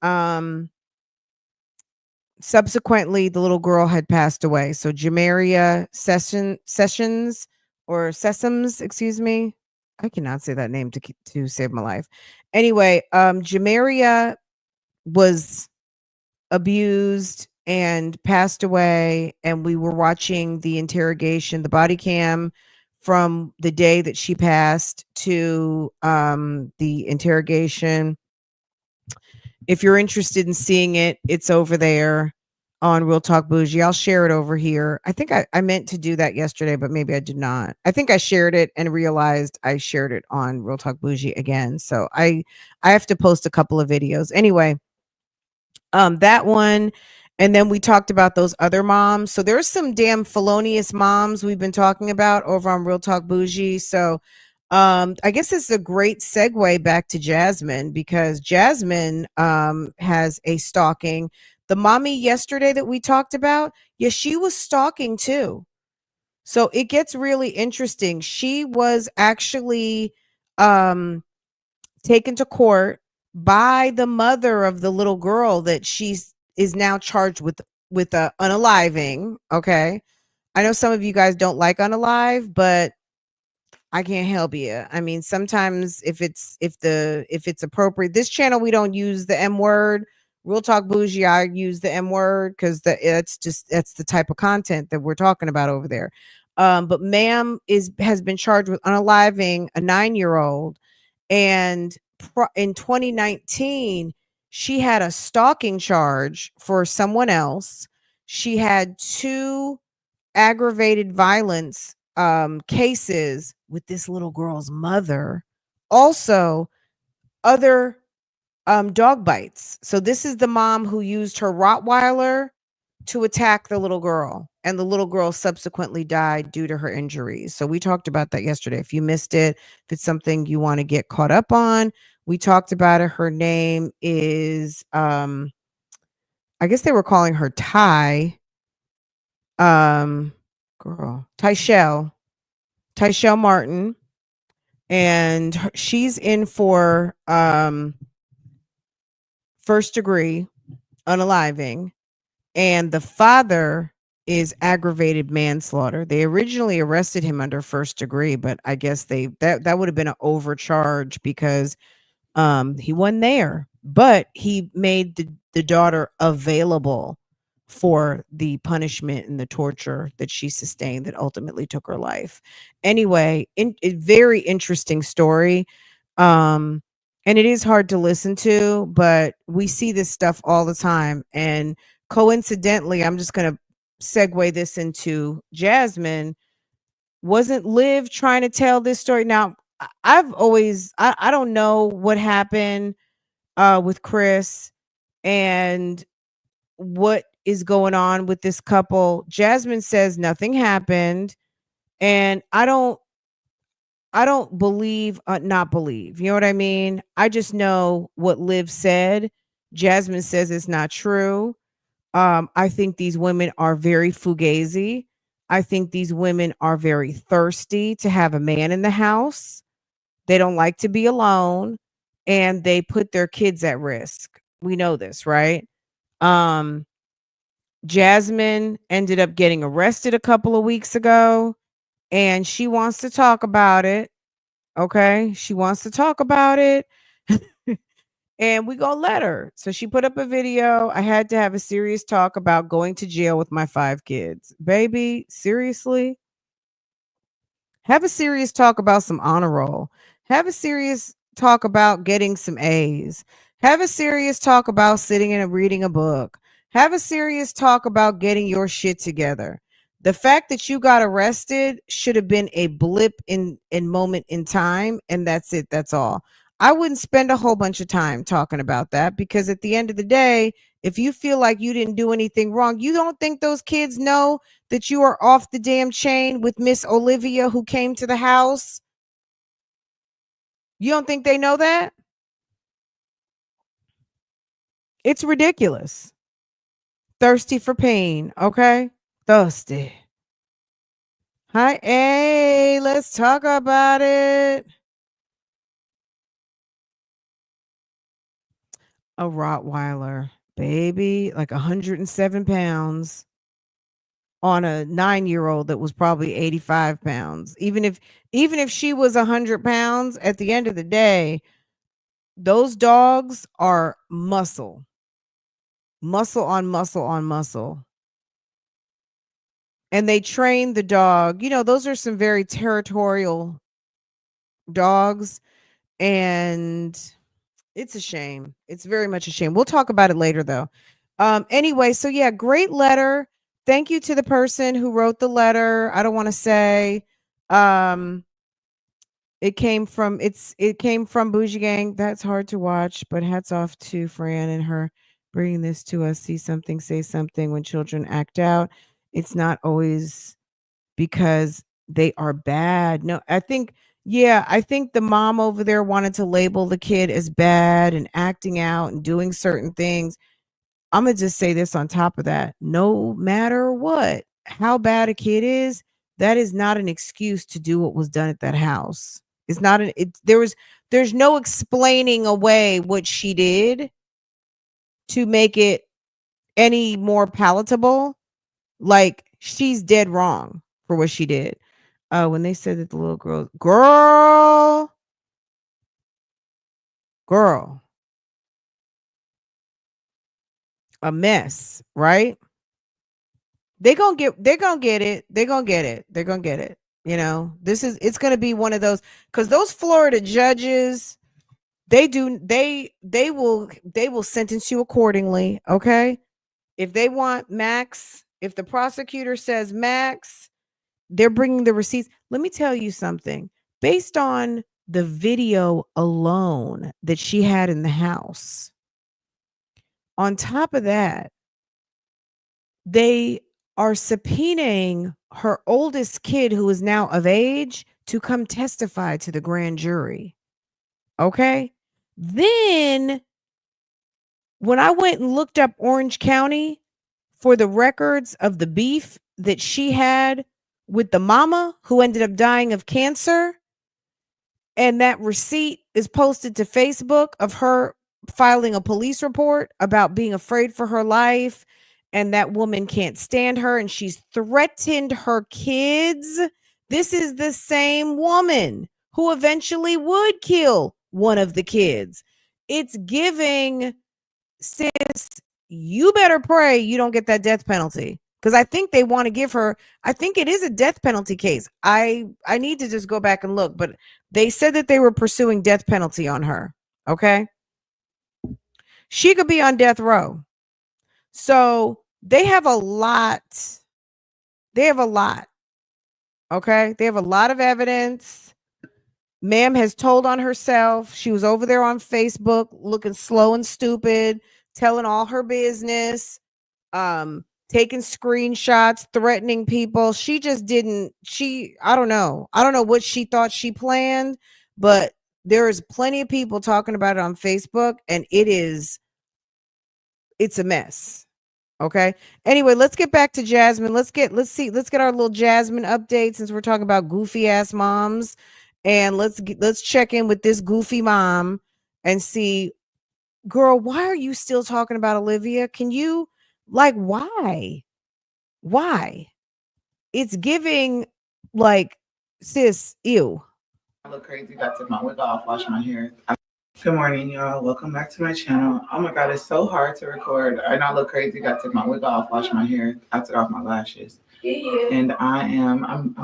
subsequently the little girl had passed away. So Jamaria Sessions, or Sesams, excuse me. I cannot say that name to save my life. Anyway, Jamaria was abused and passed away, and we were watching the interrogation, the body cam from the day that she passed to the interrogation. If you're interested in seeing it, it's over there on Real Talk Bougie. I'll share it over here. I think I meant to do that yesterday, but maybe I did not. I think I shared it and realized I shared it on Real Talk Bougie again. So I have to post a couple of videos. Anyway, that one, and then we talked about those other moms. So there's some damn felonious moms we've been talking about over on Real Talk Bougie. So I guess it's a great segue back to Jasmine, because Jasmine has a stalking. The mommy yesterday that we talked about, yeah, she was stalking too. So it gets really interesting. She was actually um taken to court by the mother of the little girl that is now charged with unaliving. Okay, I know some of you guys don't like unalive, but I can't help you. I mean, sometimes if it's appropriate. This channel, we don't use the M word. Real Talk Bougie, I use the M word because that's the type of content that we're talking about over there. But ma'am has been charged with unaliving a 9-year-old, and in 2019 she had a stalking charge for someone else. She had 2 aggravated violence cases with this little girl's mother. Also, other dog bites. So this is the mom who used her Rottweiler to attack the little girl, and the little girl subsequently died due to her injuries. So we talked about that yesterday. If you missed it, if it's something you want to get caught up on, we talked about it. Her name is I guess they were calling her Ty, um Tyshell. Tyshell Martin, and she's in for first degree unaliving, and the father is aggravated manslaughter. They originally arrested him under first degree, but I guess that would have been an overcharge because he wasn't there, but he made the daughter available for the punishment and the torture that she sustained that ultimately took her life. Anyway, a very interesting story. Um, and it is hard to listen to, but we see this stuff all the time. And coincidentally, I'm just going to segue this into Jasmine. Wasn't Liv trying to tell this story? Now, I've always, I don't know what happened with Chris and what is going on with this couple. Jasmine says nothing happened, and I don't believe, not believe. You know what I mean? I just know what Liv said. Jasmine says it's not true. I think these women are very fugazi. I think these women are very thirsty to have a man in the house. They don't like to be alone, and they put their kids at risk. We know this, right? Um, Jasmine ended up getting arrested a couple of weeks ago, and she wants to talk about it. Okay. She wants to talk about it. And we gonna let her. So she put up a video. I had to have a serious talk about going to jail with my 5 kids. Baby, seriously? Have a serious talk about some honor roll. Have a serious talk about getting some A's. Have a serious talk about sitting and reading a book. Have a serious talk about getting your shit together. The fact that you got arrested should have been a blip in moment in time, and that's it. That's all. I wouldn't spend a whole bunch of time talking about that because at the end of the day, if you feel like you didn't do anything wrong, you don't think those kids know that you are off the damn chain with Miss Olivia who came to the house? You don't think they know that? It's ridiculous. Thirsty for pain, okay? Thirsty. Hi, hey, let's talk about it. A Rottweiler, baby, like 107 pounds on a 9-year-old that was probably 85 pounds. Even if she was 100 pounds, at the end of the day, those dogs are muscle. Muscle on muscle on muscle. And they train the dog. You know, those are some very territorial dogs. And it's a shame. It's very much a shame. We'll talk about it later, though. Anyway, so yeah, great letter. Thank you to the person who wrote the letter. I don't want to say it came from Bougie Gang. That's hard to watch, but hats off to Fran and her bringing this to us. See something, say something. When children act out, it's not always because they are bad. No, I think the mom over there wanted to label the kid as bad and acting out and doing certain things. I'm gonna just say this on top of that. No matter what, how bad a kid is, that is not an excuse to do what was done at that house. It's not an it there's no explaining away what she did to make it any more palatable. Like she's dead wrong for what she did. When they said that the little girl, a mess, right? They're gonna get it. They're gonna get it. You know, it's gonna be one of those because those Florida judges, they will sentence you accordingly. Okay. If they want max, if the prosecutor says max, they're bringing the receipts. Let me tell you something. Based on the video alone that she had in the house, on top of that, they are subpoenaing her oldest kid, who is now of age, to come testify to the grand jury. Okay. Then, when I went and looked up Orange County for the records of the beef that she had with the mama who ended up dying of cancer. And that receipt is posted to Facebook of her filing a police report about being afraid for her life. And that woman can't stand her and she's threatened her kids. This is the same woman who eventually would kill one of the kids. It's giving, sis, you better pray you don't get that death penalty. Because I think they want to give her, I think it is a death penalty case. I need to just go back and look, but they said that they were pursuing death penalty on her. Okay. She could be on death row. So they have a lot. They have a lot. Okay. They have a lot of evidence. Ma'am has told on herself. She was over there on Facebook looking slow and stupid, telling all her business, taking screenshots, threatening people. She just didn't, I don't know. I don't know what she thought she planned, but there is plenty of people talking about it on Facebook and it's a mess. Okay. Anyway, let's get back to Jasmine. Let's get our little Jasmine update since we're talking about goofy ass moms. And let's check in with this goofy mom and see, girl, why are you still talking about Olivia? Can you, like, why? Why? It's giving, like, sis, ew. I look crazy. Got to take my wig off, wash my hair. Good morning, y'all. Welcome back to my channel. Oh my God, it's so hard to record. I know I look crazy. Got to take my wig off, wash my hair. I took off my lashes, and I'm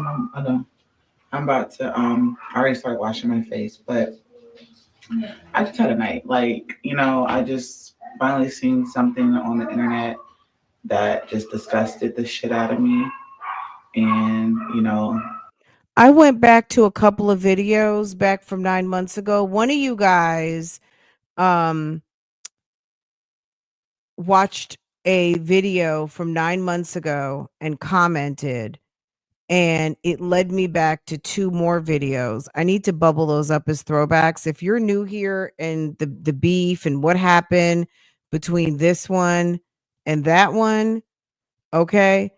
about to I already started washing my face, but I just had a night. Like, I just finally seen something on the internet that just disgusted the shit out of me, and I went back to a couple of videos back from 9 months ago. One of you guys watched a video from 9 months ago and commented, and it led me back to 2 more videos. I need to bubble those up as throwbacks. If you're new here and the beef and what happened between this one and that one, okay?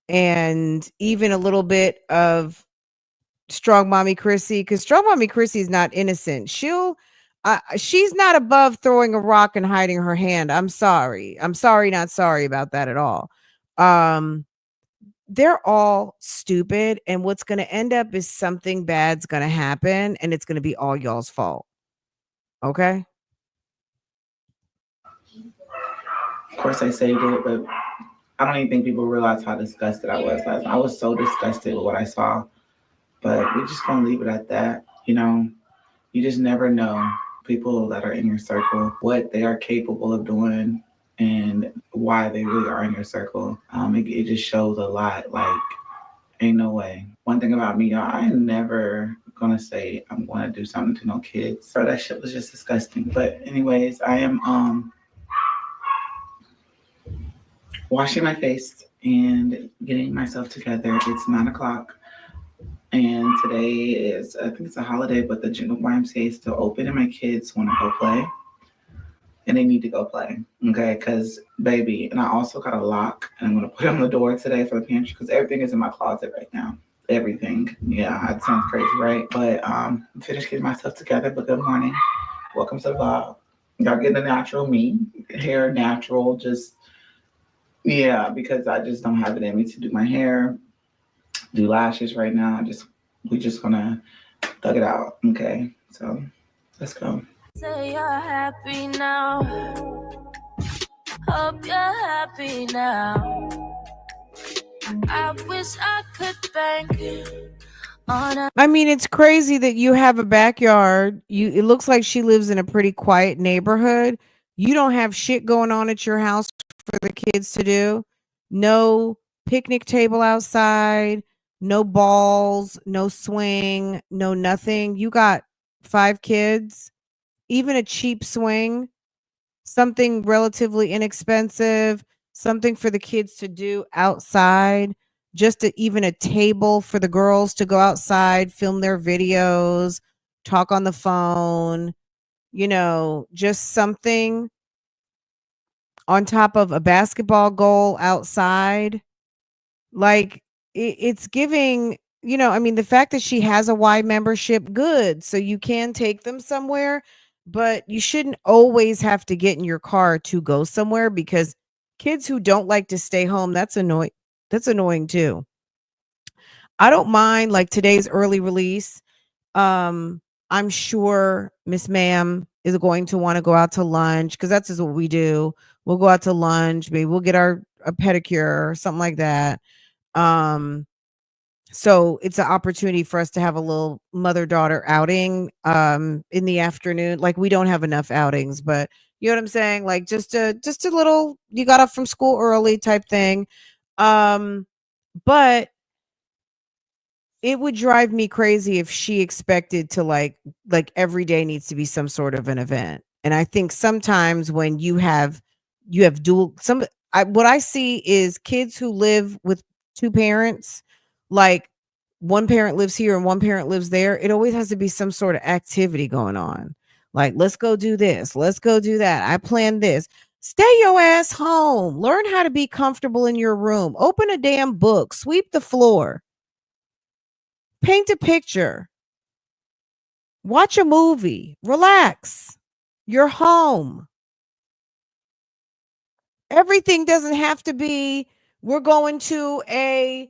And even a little bit of Strong Mommy Chrissy, because Strong Mommy Chrissy is not innocent. She's not above throwing a rock and hiding her hand. I'm sorry, not sorry about that at all. They're all stupid, and what's going to end up is something bad's going to happen, and it's going to be all y'all's fault. Okay? of course I saved it, but I don't even think people realize how disgusted I was last night. I was so disgusted with what I saw, but we're just gonna leave it at that. You just never know people that are in your circle, what they are capable of doing and why they really are in your circle. It just shows a lot. Like, ain't no way. One thing about me, y'all, I am never gonna say I'm gonna do something to no kids. So that shit was just disgusting. But anyways, I am washing my face and getting myself together. It's 9 o'clock. And today is, I think it's a holiday, but the YMCA is still open and my kids want to go play. And they need to go play, okay? Because, baby, and I also got a lock. And I'm going to put on the door today for the pantry because everything is in my closet right now. Everything. Yeah, it sounds crazy, right? But I'm finished getting myself together. But good morning. Welcome to the vlog. Y'all getting the natural me. Hair natural, just, yeah, because I just don't have it in me to do my hair, do lashes right now. We just gonna thug it out, okay? So let's go. Say you're happy now. Hope you're happy now. I wish I could bank on a. I mean, it's crazy that you have a backyard. It looks like she lives in a pretty quiet neighborhood. You don't have shit going on at your house for the kids to do. No picnic table outside, no balls, no swing, no nothing. You got 5 kids, even a cheap swing, something relatively inexpensive, something for the kids to do outside, even a table for the girls to go outside, film their videos, talk on the phone, just something on top of a basketball goal outside. Like, it's giving, I mean, the fact that she has a Y membership, good. So you can take them somewhere, but you shouldn't always have to get in your car to go somewhere because kids who don't like to stay home, that's annoying. That's annoying too. I don't mind like today's early release. Um, I'm sure Miss Ma'am is going to want to go out to lunch because that's just what we do. We'll go out to lunch, maybe we'll get our a pedicure or something like that. Um, so it's an opportunity for us to have a little mother-daughter outing in the afternoon. Like we don't have enough outings, but you know what I'm saying? Like just a little you got off from school early type thing. Um, but it would drive me crazy if she expected to like every day needs to be some sort of an event. And I think sometimes when you have dual what I see is kids who live with two parents, like one parent lives here and one parent lives there. It always has to be some sort of activity going on. Like, let's go do this, let's go do that. I planned this. Stay your ass home. Learn how to be comfortable in your room. Open a damn book, sweep the floor. Paint a picture, watch a movie, relax. You're home. Everything doesn't have to be we're going to a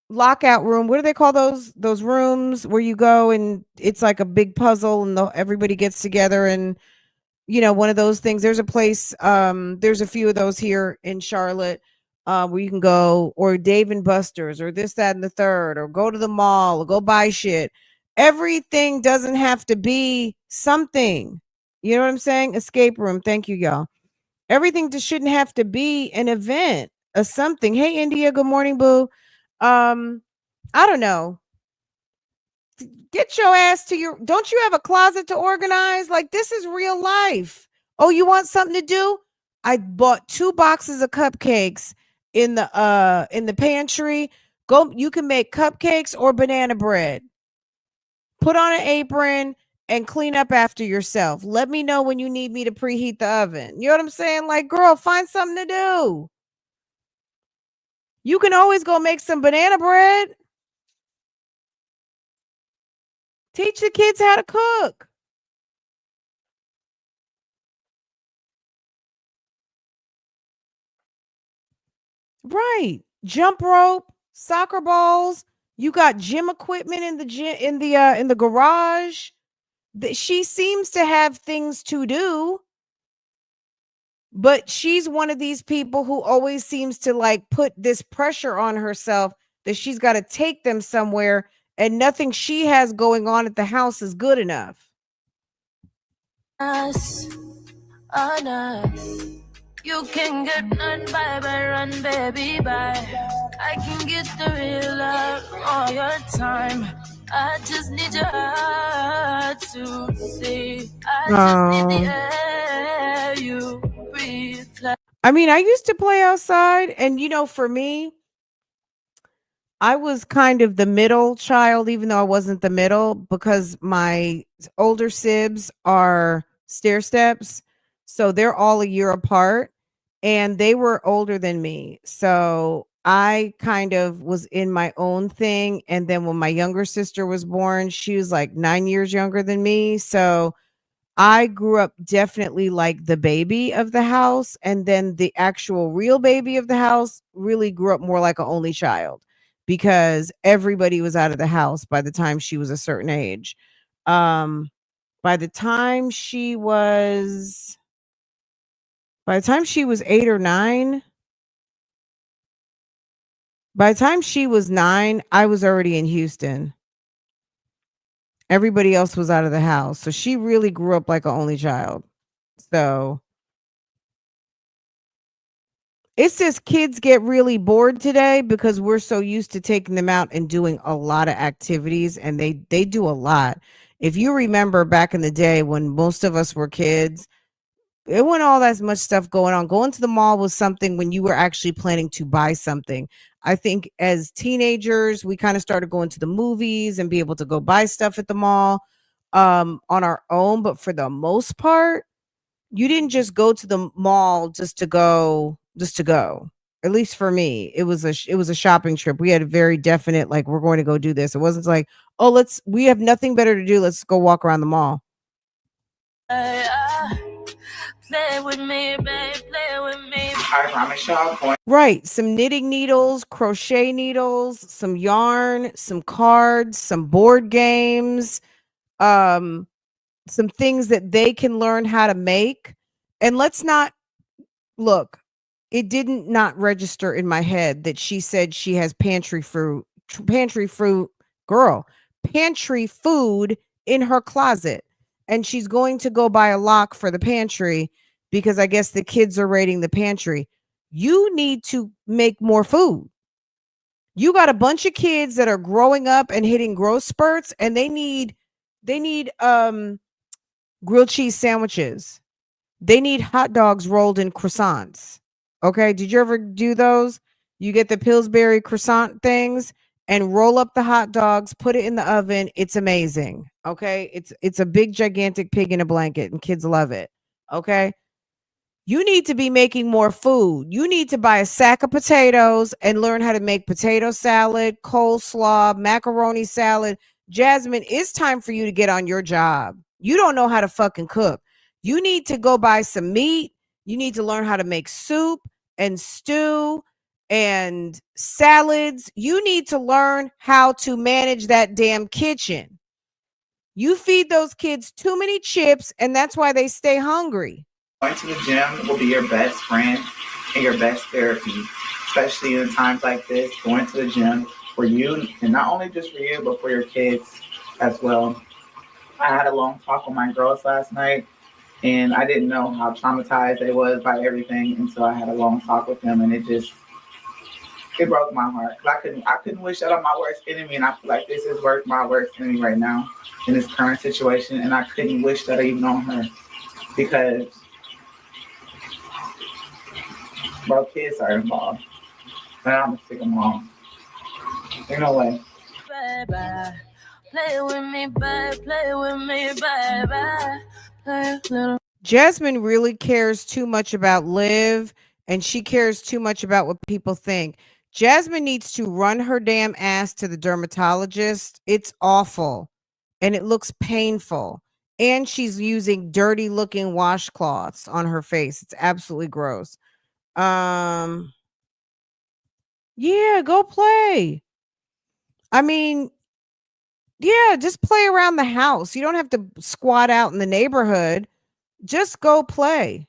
lockout room. What do they call those rooms where you go and it's like a big puzzle and everybody gets together and one of those things. There's a place, there's a few of those here in Charlotte, where you can go, or Dave and Buster's, or this, that, and the third, or go to the mall, or go buy shit. Everything doesn't have to be something. You know what I'm saying? Escape room. Thank you, y'all. Everything just shouldn't have to be an event, a something. Hey, India. Good morning, boo. Um, I don't know. Get your ass to your don't you have a closet to organize? Like this is real life. Oh, you want something to do? I bought 2 boxes of cupcakes in the pantry. Go you can make cupcakes or banana bread. Put on an apron and clean up after yourself. Let me know when you need me to preheat the oven. You know what I'm saying? Like, girl, find something to do. You can always go make some banana bread. Teach the kids how to cook. Right. Jump rope, soccer balls. You got gym equipment in the gym in the garage. She seems to have things to do, but she's one of these people who always seems to like put this pressure on herself that she's got to take them somewhere and nothing she has going on at the house is good enough. Us, on us. You can get none by run, baby, bye. I can get the real love all your time. I just need your heart to see. I just need the air you breathe. I mean, I used to play outside, and for me, I was kind of the middle child, even though I wasn't the middle, because my older sibs are stair steps. So they're all a year apart and they were older than me. So I kind of was in my own thing. And then when my younger sister was born, she was like 9 years younger than me. So I grew up definitely like the baby of the house. And then the actual real baby of the house really grew up more like an only child because everybody was out of the house by the time she was a certain age. Um, by the time she was by the time she was 8 or 9, by the time she was 9, I was already in Houston. Everybody else was out of the house. So she really grew up like an only child. So it's just kids get really bored today because we're so used to taking them out and doing a lot of activities, and they do a lot. If you remember back in the day when most of us were kids, it wasn't all that much stuff going on. Going to the mall was something when you were actually planning to buy something. I think as teenagers, we kind of started going to the movies and be able to go buy stuff at the mall on our own. But for the most part, you didn't just go to the mall just to go. At least for me, it was a shopping trip. We had a very definite, like, we're going to go do this. It wasn't like, oh, we have nothing better to do. Let's go walk around the mall. Play with me, babe, play with me. I promise y'all. Right. Some knitting needles, crochet needles, some yarn, some cards, some board games, some things that they can learn how to make. And let's not look, it didn't not register in my head that she said she has pantry food, girl, pantry food in her closet. And she's going to go buy a lock for the pantry because I guess the kids are raiding the pantry. You need to make more food. You got a bunch of kids that are growing up and hitting growth spurts, and they need grilled cheese sandwiches. They need hot dogs rolled in croissants. Okay. Did you ever do those? You get the Pillsbury croissant things and roll up the hot dogs, put it in the oven. It's amazing. Okay. It's a big, gigantic pig in a blanket and kids love it. Okay. You need to be making more food. You need to buy a sack of potatoes and learn how to make potato salad, coleslaw, macaroni salad. Jasmine, it's time for you to get on your job. You don't know how to fucking cook. You need to go buy some meat. You need to learn how to make soup and stew and salads. You need to learn how to manage that damn kitchen. You feed those kids too many chips, and that's why they stay hungry. Going to the gym will be your best friend and your best therapy, especially in times like this. Going to the gym for you, and not only just for you, but for your kids as well. I had a long talk with my girls last night, and I didn't know how traumatized they was by everything until I had a long talk with them, and it broke my heart. I couldn't wish that on my worst enemy, and I feel like this is my worst enemy right now in this current situation, and I couldn't wish that even on her because, bro, kids are involved, and I'm a single mom. Ain't no way. Bye-bye. Play with me, babe, play with me, bye-bye. Play little. Jasmine really cares too much about Liv, and she cares too much about what people think. Jasmine needs to run her damn ass to the dermatologist. It's awful, and it looks painful. And she's using dirty looking washcloths on her face. It's absolutely gross. Yeah, go play. I mean, yeah, just play around the house. You don't have to squat out in the neighborhood. Just go play.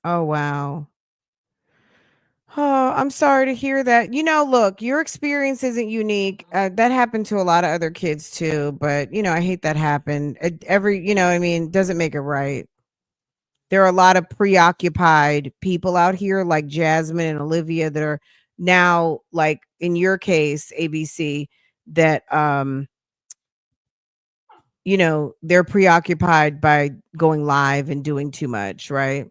Oh, wow. Oh, I'm sorry to hear that. Look, your experience isn't unique. That happened to a lot of other kids too, but I hate that happened. Doesn't make it right. There are a lot of preoccupied people out here like Jasmine and Olivia that are now, like in your case, ABC, that they're preoccupied by going live and doing too much, right?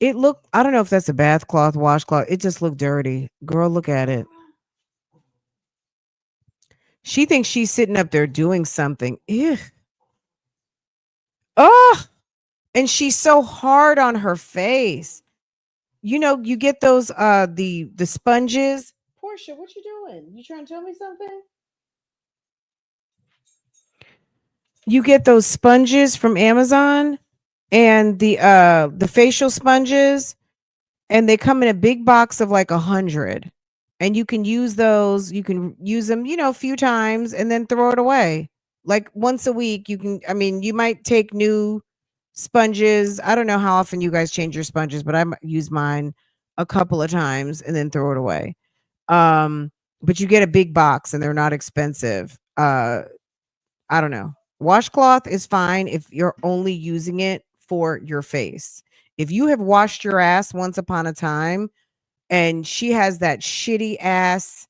I don't know if that's a bath cloth, washcloth. It just looked dirty. Girl, look at it. She thinks she's sitting up there doing something. Ew. Oh, and she's so hard on her face. You get those the sponges. Portia, what you doing? You trying to tell me something? You get those sponges from Amazon and the facial sponges, and they come in a big box of like 100. And you can use those. You can use them, a few times and then throw it away. Like once a week, you might take new sponges. I don't know how often you guys change your sponges, but I use mine a couple of times and then throw it away. But you get a big box and they're not expensive. I don't know. Washcloth is fine if you're only using it for your face. If you have washed your ass once upon a time and she has that shitty ass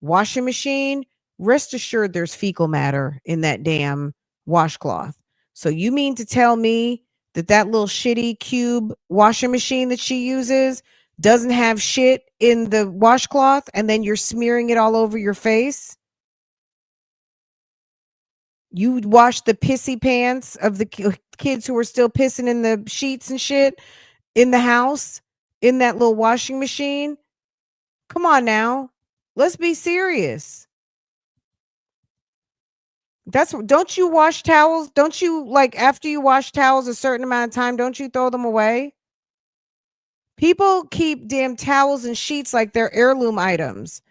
washing machine, rest assured there's fecal matter in that damn washcloth. So you mean to tell me that little shitty cube washing machine that she uses doesn't have shit in the washcloth and then you're smearing it all over your face? You wash the pissy pants of the kids who are still pissing in the sheets and shit in the house in that little washing machine. Come on now. Let's be serious. Don't you wash towels? Don't you, like, after you wash towels a certain amount of time, don't you throw them away? People keep damn towels and sheets like they're heirloom items.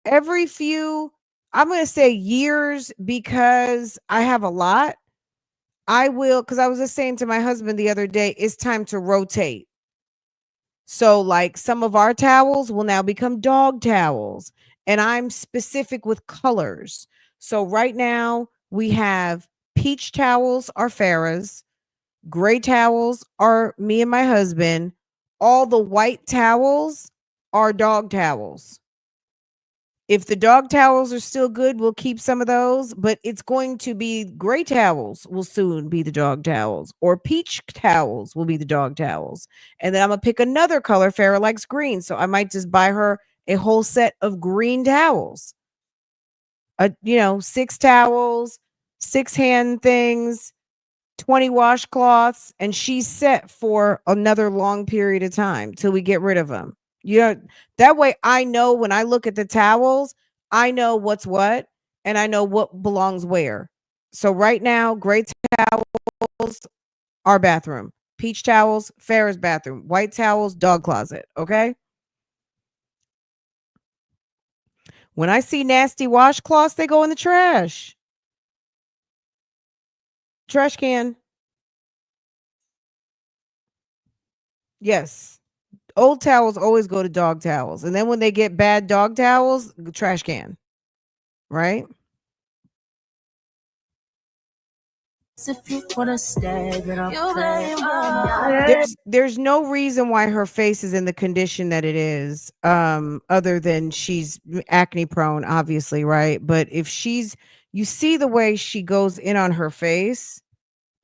Every few, I'm going to say years, because I have a lot. I will, because I was just saying to my husband the other day, it's time to rotate. So, like, some of our towels will now become dog towels, and I'm specific with colors. So, right now, we have peach towels are Farah's, gray towels are me and my husband, all the white towels are dog towels. If the dog towels are still good, we'll keep some of those, but it's going to be gray towels will soon be the dog towels, or peach towels will be the dog towels. And then I'm going to pick another color. Farrah likes green, so I might just buy her a whole set of green towels. 6 towels, 6 hand things, 20 washcloths, and she's set for another long period of time till we get rid of them. That way I know when I look at the towels, I know what's what and I know what belongs where. So right now, gray towels, our bathroom. Peach towels, Farrah's bathroom. White towels, dog closet. Okay. When I see nasty washcloths, they go in the trash. Trash can. Yes. Old towels always go to dog towels. And then when they get bad dog towels, trash can. Right? If you wanna stay, then I'll There's no reason why her face is in the condition that it is, other than she's acne prone, obviously, right? But if you see the way she goes in on her face.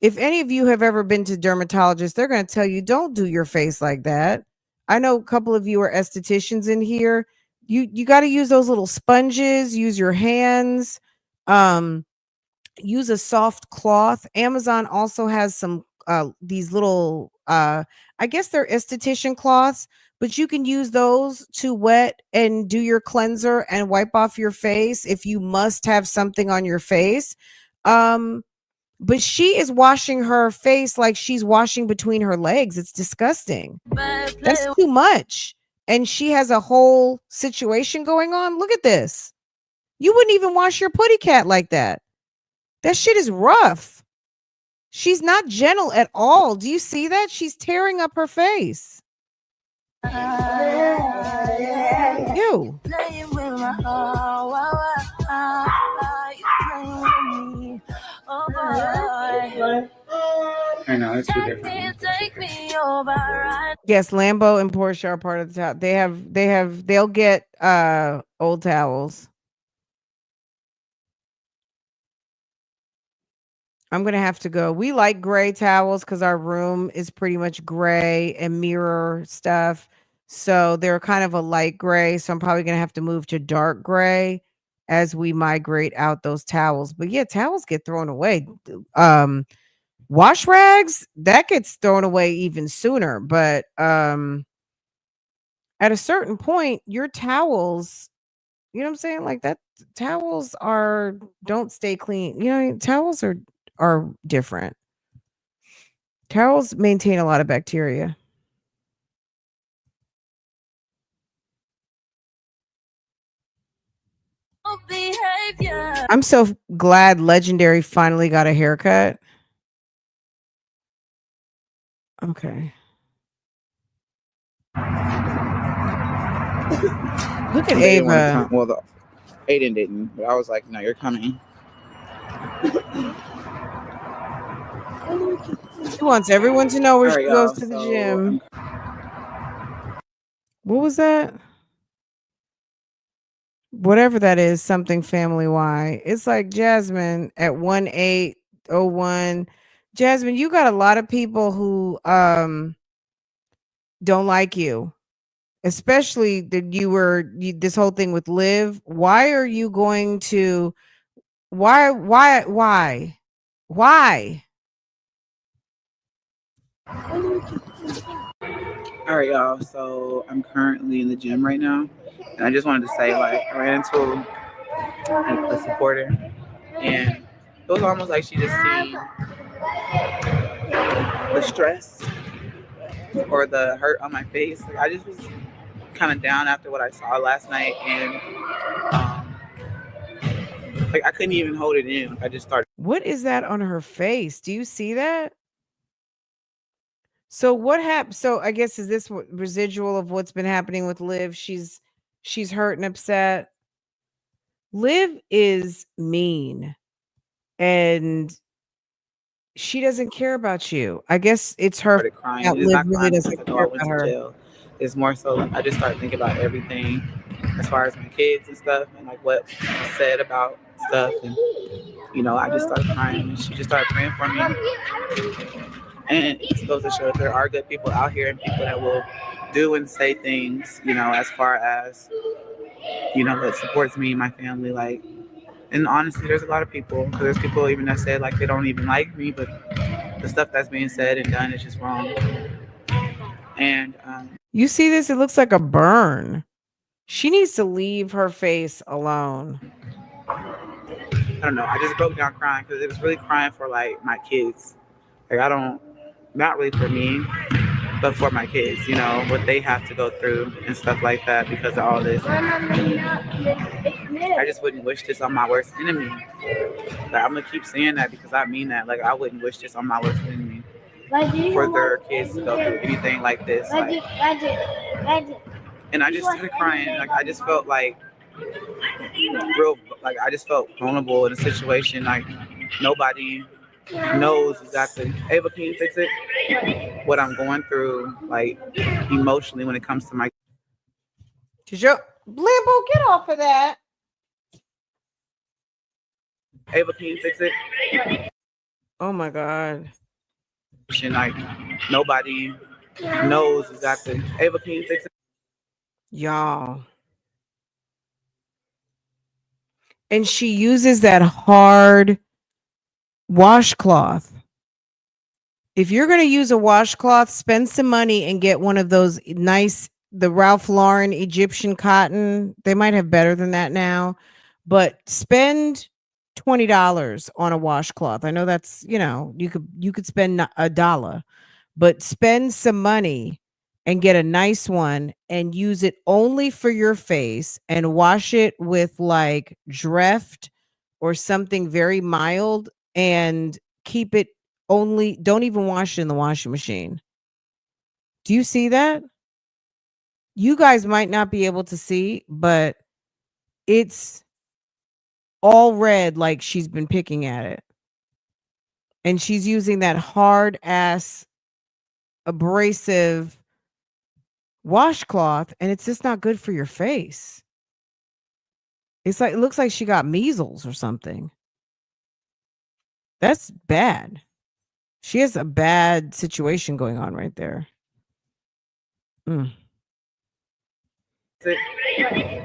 If any of you have ever been to dermatologists, they're going to tell you, don't do your face like that. I know a couple of you are estheticians in here. You got to use those little sponges, use your hands, use a soft cloth. Amazon also has some these little I guess they're esthetician cloths, but you can use those to wet and do your cleanser and wipe off your face if you must have something on your face. But she is washing her face like she's washing between her legs. It's disgusting. That's too much. And she has a whole situation going on. Look at this. You wouldn't even wash your putty cat like that. That shit is rough. She's not gentle at all. Do you see that? She's tearing up her face. Ew. I know it's two different. Yes, Lambo and Porsche are part of the top. They'll get old towels. I'm gonna have to go. We like gray towels because our room is pretty much gray and mirror stuff. So they're kind of a light gray. So I'm probably gonna have to move to dark gray as we migrate out those towels. But yeah, towels get thrown away. Wash rags, that gets thrown away even sooner. But at a certain point, your towels, you know what I'm saying? Like that towels don't stay clean. Towels are different. Towels maintain a lot of bacteria. I'm so glad Legendary finally got a haircut. Okay. Look at Ava. Well, Aiden didn't, but I was like, no, you're coming. She wants everyone to know where she goes to the gym. What was that? Whatever that is, something family Y. It's like Jasmine at 1801. Jasmine, you got a lot of people who don't like you. Especially that this whole thing with Liv. Why are you going to Why? All right, y'all. So I'm currently in the gym right now, and I just wanted to say, like, I ran into a supporter, and it was almost like she just seen the stress or the hurt on my face. Like, I just was kind of down after what I saw last night, and um, like I couldn't even hold it in. I just started. What is that on her face? Do you see that? So what happened? So I guess is this residual of what's been happening with Liv? She's hurt and upset. Liv is mean and she doesn't care about you. I guess it's her Started crying. that It's Liv not really crying because doesn't like, oh, I care went about to her. jail. It's more so I just started thinking about everything as far as my kids and stuff, and like what was said about stuff, and I just started crying, and she just started praying for me. And it just goes to show that there are good people out here and people that will do and say things, as far as that supports me and my family. Like, and honestly, there's a lot of people. Because there's people even that say like they don't even like me, but the stuff that's being said and done is just wrong. And You see this? It looks like a burn. She needs to leave her face alone. I don't know. I just broke down crying because it was really crying for like my kids. Like not really for me, but for my kids. What they have to go through and stuff like that because of all this. I just wouldn't wish this on my worst enemy. Like, I'm gonna keep saying that because I mean that. Like, I wouldn't wish this on my worst enemy for their kids to go through anything like this. Like, and I just started crying. Like, I just felt like I just felt vulnerable in a situation. Like, nobody knows exactly. Ava, can you fix it? What I'm going through, like, emotionally when it comes to my. Limbo, get off of that. Ava, can you fix it? Oh my God. Like, nobody knows exactly. Ava, can you fix it? Y'all. And she uses that hard washcloth. If you're going to use a washcloth, spend some money and get one of those the Ralph Lauren Egyptian cotton. They might have better than that now, but spend $20 on a washcloth. I know that's, you could spend $1, but spend some money and get a nice one and use it only for your face and wash it with like Dreft or something very mild and keep it don't even wash it in the washing machine. Do you see that? You guys might not be able to see, but it's all red like she's been picking at it. And she's using that hard ass abrasive washcloth and it's just not good for your face. It's like it looks like she got measles or something. That's bad. She has a bad situation going on right there.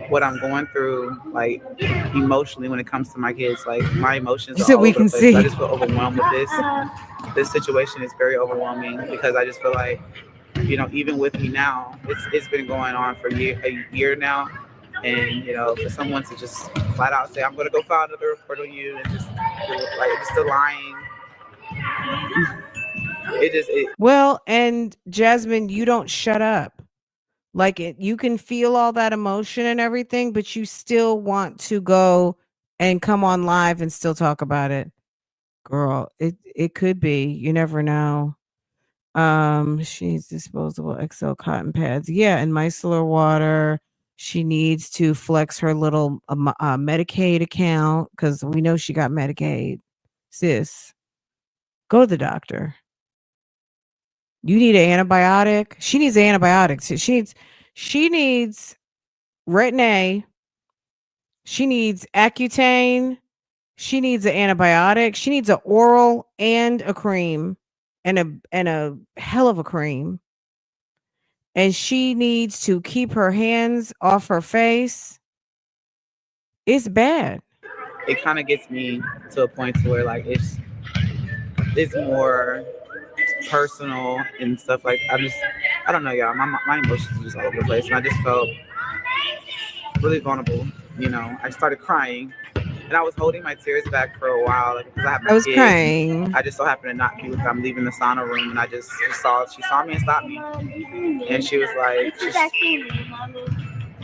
What I'm going through, like, emotionally when it comes to my kids. Like, my emotions You are said all we over can the place. see. I just feel overwhelmed with this. This situation is very overwhelming because I just feel like, even with me now, it's been going on for a year now. And, for someone to just flat out say, I'm going to go file another report on you and just the lying. Well, and Jasmine, you don't shut up. Like you can feel all that emotion and everything, but you still want to go and come on live and still talk about it. Girl, it could be. You never know. She needs disposable XL cotton pads. Yeah, and micellar water. She needs to flex her little Medicaid account because we know she got Medicaid. Sis, go to the doctor. You need an antibiotic. She needs an antibiotic. She needs Retin-A. She needs Accutane. She needs an antibiotic. She needs an oral and a cream and a hell of a cream. And she needs to keep her hands off her face. It's bad. it kind of gets me to a point to where like it's more personal and stuff. Like I don't know, y'all. My emotions are just all over the place, and I just felt really vulnerable. You know, I started crying, and I was holding my tears back for a while, like, because I have my I was kids. crying. I just so happened to not be with them. I'm leaving the sauna room, and she saw me and stopped me, and she was like,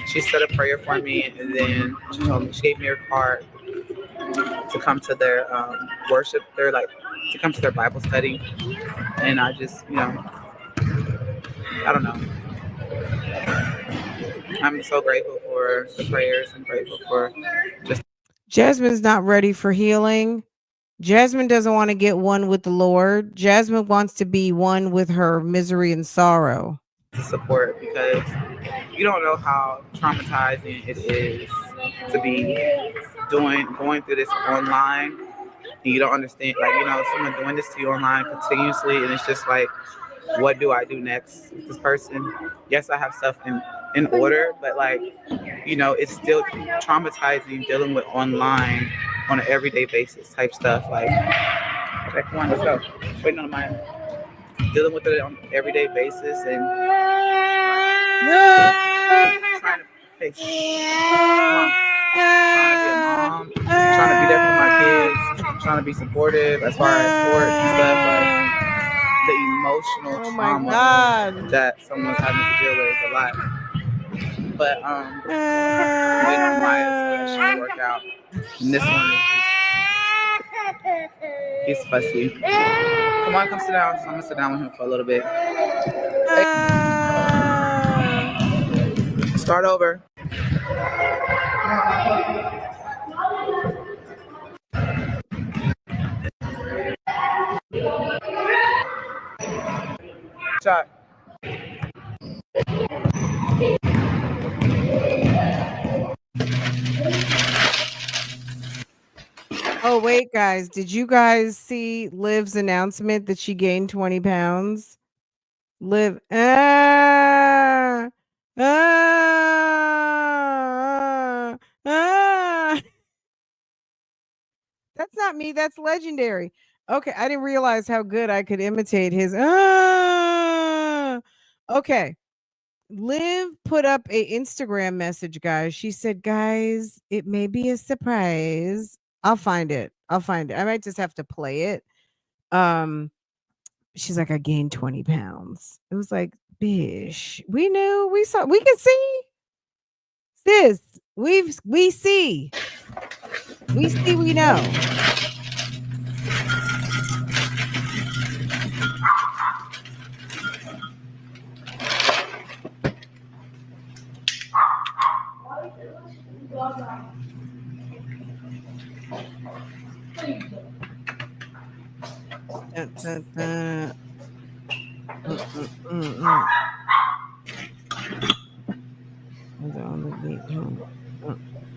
she said a prayer for me, and then she gave me her card to come to their worship, to come to their Bible study, and I just, I don't know. I'm so grateful for the prayers. I'm grateful for just. Jasmine's not ready for healing. Jasmine doesn't want to get one with the Lord. Jasmine wants to be one with her misery and sorrow. To support, because you don't know how traumatizing it is to be going through this online, and you don't understand, like, someone doing this to you online continuously, and it's just like, what do I do next with this person? Yes, I have stuff in order, but like, it's still traumatizing dealing with online on an everyday basis type stuff. Like, okay, come on, let's go. Waiting on my dealing with it on an everyday basis, and trying to, hey, come on, trying to be a mom, trying to be there for my kids, trying to be supportive as far as sports and stuff. Like, the emotional trauma that someone's having to deal with is a lot. But I'm waiting on Maya so that she can work out. And this one is he's fussy. Come on, come sit down. So I'm gonna sit down with him for a little bit. Start over. Shot. Oh, wait, guys. Did you guys see Liv's announcement that she gained 20 pounds? Liv. That's not me. That's legendary. Okay. I didn't realize how good I could imitate his. Okay. Liv put up a Instagram message, guys. She said, guys, it may be a surprise. I'll find it. I might just have to play it. She's like, I gained 20 pounds. It was like, bish. We knew, we saw, we could see. Sis, we see. We see, we know.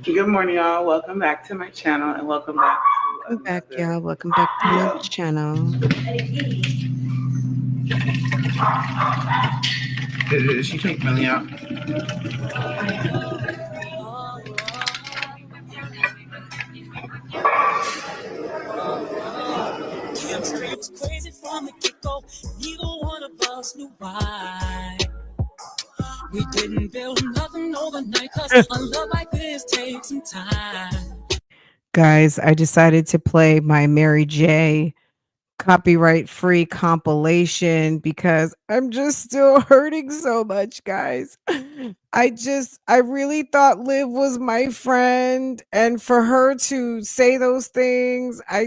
Good morning, y'all. Welcome back to my channel, and welcome back to y'all. Welcome back to my channel. Did she take money out? Chemistry was crazy from the get-go. Neither one of us knew why. We didn't build nothing overnight, cause a love like this takes some time. Guys, I decided to play my Mary J copyright free compilation because I'm just still hurting so much, guys. I really thought Liv was my friend, and for her to say those things, I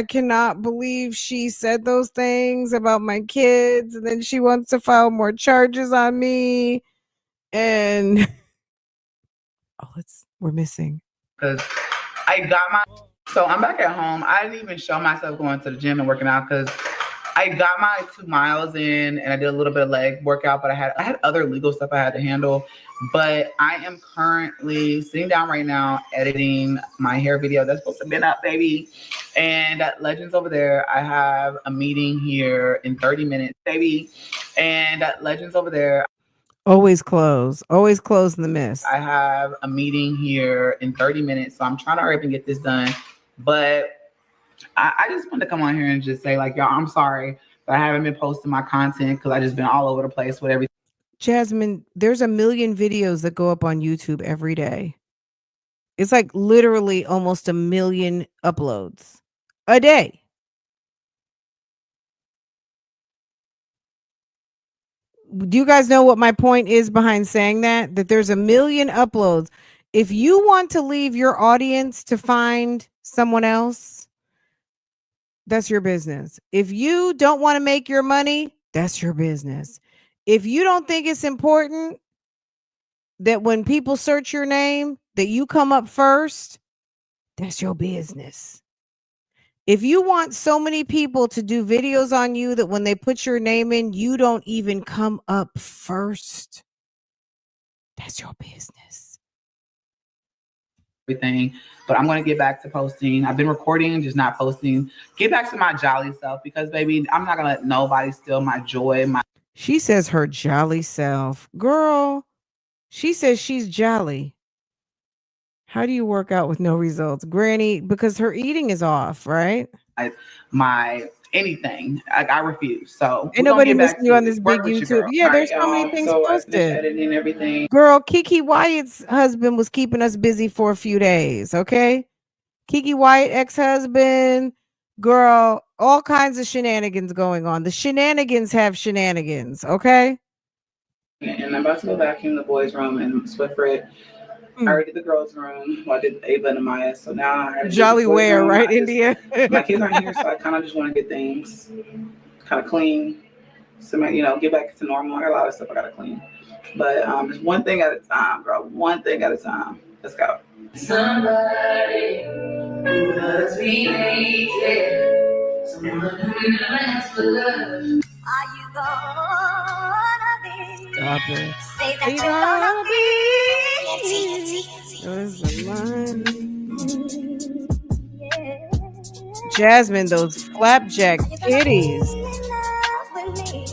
cannot believe she said those things about my kids, and then she wants to file more charges on me. And we're missing. Because so I'm back at home. I didn't even show myself going to the gym and working out because I got my 2 miles in and I did a little bit of leg workout, but I had other legal stuff I had to handle. But I am currently sitting down right now editing my hair video that's supposed to be up, baby. And at Legends over there, I have a meeting here in 30 minutes, baby. And at Legends over there. Always close. Always close in the mist. I have a meeting here in 30 minutes, so I'm trying to hurry up and get this done. But I just wanted to come on here and just say, like, y'all, I'm sorry that I haven't been posting my content because I just been all over the place with everything. Jasmine, there's a million videos that go up on YouTube every day. It's like literally almost a million uploads a day. Do you guys know what my point is behind saying that? That there's a million uploads. If you want to leave your audience to find someone else, that's your business. If you don't want to make your money, that's your business. If you don't think it's important that when people search your name, that you come up first, that's your business. If you want so many people to do videos on you that when they put your name in, you don't even come up first, that's your business. Everything, but I'm going to get back to posting. I've been recording, just not posting. Get back to my jolly self because, baby, I'm not going to let nobody steal my joy. She says her jolly self. Girl, she says she's jolly. How do you work out with no results? Granny, because her eating is off, right? My anything. I refuse. So Ain't we're going to nobody get back missing you on to this big work with your YouTube. girl. Yeah, All right, there's so many y'all. things So I finished posted. editing everything. Girl, Kiki Wyatt's husband was keeping us busy for a few days, okay? Kiki Wyatt, ex-husband, girl, all kinds of shenanigans going on. The shenanigans have shenanigans, okay? And I'm about to go vacuum the boys' room and Swiffer. I already did the girls' room. Well, I did Ava and Amaya. So now I gotta do Jolly the boys' wear, room. right, India? My kids aren't here, so I kind of just want to get things kind of clean. So, get back to normal. I got a lot of stuff I gotta clean. But just one thing at a time, girl. One thing at a time. Let's go. Somebody who loves me naked. Someone who never asks for love. Are you gonna be? Stop it. Say that Are you you're gonna gonna be. Yeah. Jasmine, those flapjack Are you gonna be titties. in love with me?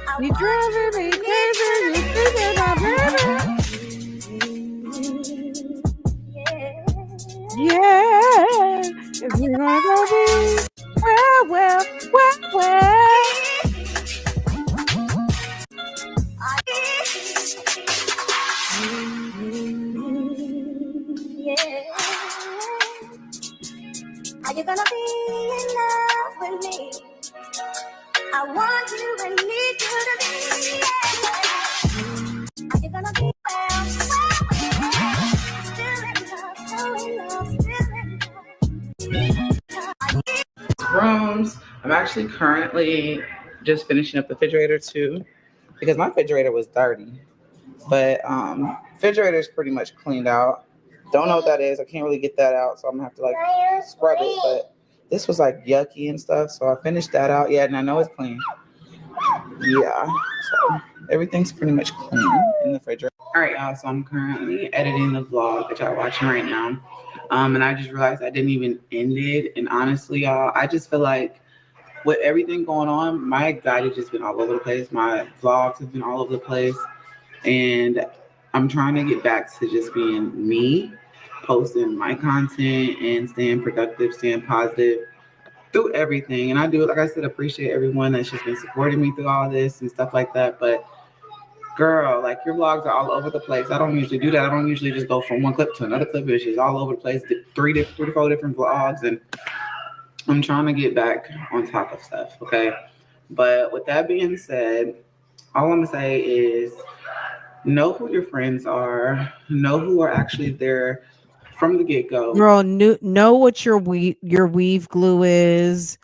I You want you driving me and need crazy. you You to thinking about be. baby. Yeah. If Are you we're gonna go be gonna well. yeah. Are you gonna be in love with me? I want you and need you to be. Yeah. Are you gonna be still in love? Rooms. I'm actually currently just finishing up the refrigerator too, because my refrigerator was dirty. But refrigerator is pretty much cleaned out. Don't know what that is. I can't really get that out, so I'm gonna have to like scrub it. But this was like yucky and stuff, so I finished that out. Yeah, and I know it's clean. Yeah, so everything's pretty much clean in the refrigerator. All right, y'all. So I'm currently editing the vlog that y'all watching right now. And I just realized I didn't even end it. And honestly, y'all, I just feel like with everything going on, my anxiety just been all over the place. My vlogs have been all over the place. And I'm trying to get back to just being me, posting my content and staying productive, staying positive through everything. And I do, like I said, appreciate everyone that's just been supporting me through all this and stuff like that. But girl, like your vlogs are all over the place. I don't usually do that. I don't usually just go from one clip to another clip. It's just all over the place, three to four different vlogs. And I'm trying to get back on top of stuff. Okay. But with that being said, all I'm gonna say is know who your friends are, know who are actually there from the get-go. Girl, know what your weave glue is.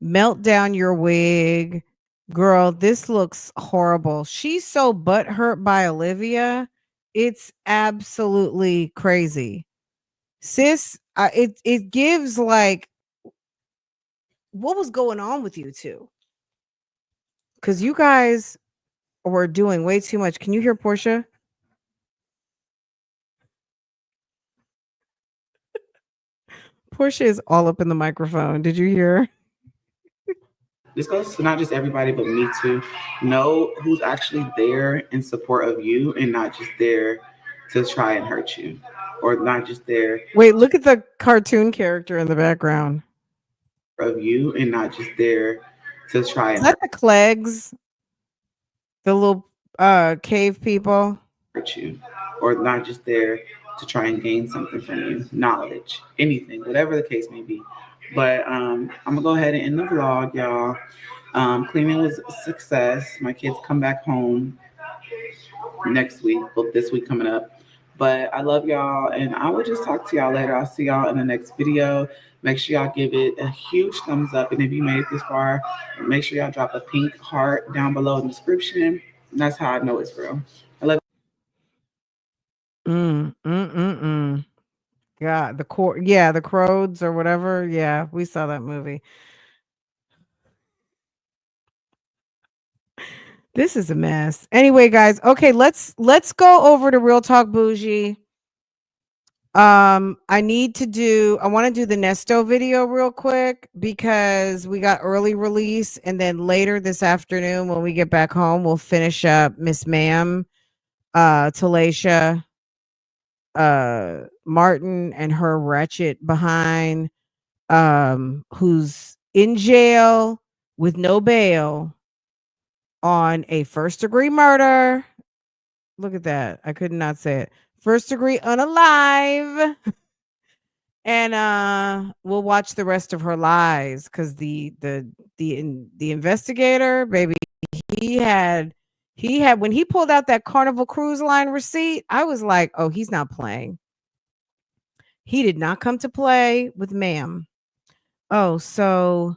Melt down your wig. Girl, this looks horrible. She's so butthurt by Olivia. It's absolutely crazy. Sis, it gives like, what was going on with you two? Because you guys were doing way too much. Can you hear Portia? Portia is all up in the microphone. Did you hear? This goes to not just everybody, but me too. Know who's actually there in support of you and not just there to try and hurt you, or not just there Wait, look at the cartoon character in the background. of you and not just there to try Is and that the Clegs? The little cave people? hurt you, or not just there to try and gain something from you, knowledge, anything, whatever the case may be. But I'm gonna go ahead and end the vlog, y'all. Cleaning was a success. My kids come back home next week, well, this week coming up. But I love y'all, and I will just talk to y'all later. I'll see y'all in the next video. Make sure y'all give it a huge thumbs up, and if you made it this far, make sure y'all drop a pink heart down below in the description. That's how I know it's real. I love. God, the Crows or whatever. Yeah, we saw that movie. This is a mess. Anyway, guys, okay, let's go over to Real Talk Bougie. I want to do the Nesto video real quick because we got early release, and then later this afternoon when we get back home, we'll finish up Miss Ma'am, Talacia, Martin and her wretched behind, who's in jail with no bail on a first degree murder. Look at that. I could not say it. First degree unalive. And we'll watch the rest of her lies because the investigator, baby, he had when he pulled out that Carnival Cruise Line receipt, I was like, oh, he's not playing. He did not come to play with ma'am. Oh, so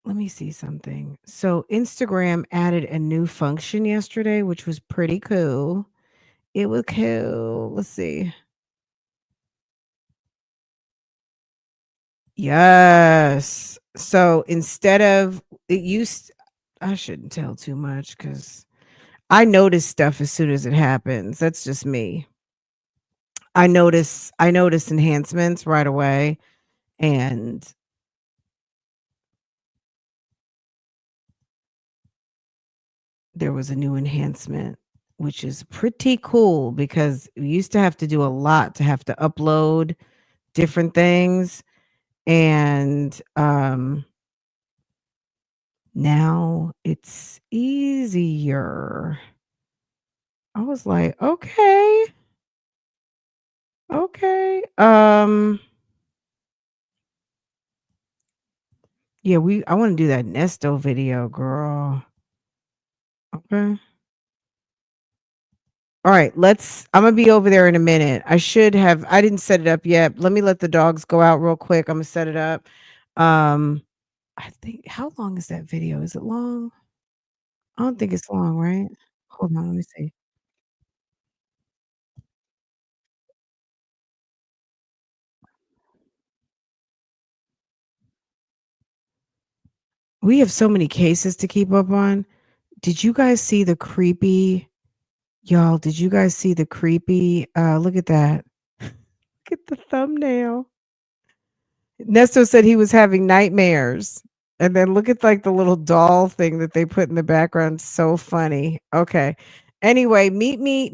let me see something. So Instagram added a new function yesterday, which was pretty cool. It was cool. Let's see. Yes. So instead of it used, I shouldn't tell too much because I notice stuff as soon as it happens. That's just me. I notice enhancements right away, and there was a new enhancement, which is pretty cool because we used to have to do a lot to have to upload different things. And now it's easier. I was like, okay. Okay. Yeah, I want to do that Nesto video, girl. Okay. All right, I'm gonna be over there in a minute. I didn't set it up yet. Let me let the dogs go out real quick. I'm gonna set it up. Um, I think how long is that video? Is it long? I don't think it's long, right? Hold on, let me see. We have so many cases to keep up on. Did you guys see the creepy y'all, did you guys see the creepy look at that. Look at the thumbnail. Nesto said he was having nightmares. And then look at like the little doll thing that they put in the background. So funny. Okay. Anyway, meet me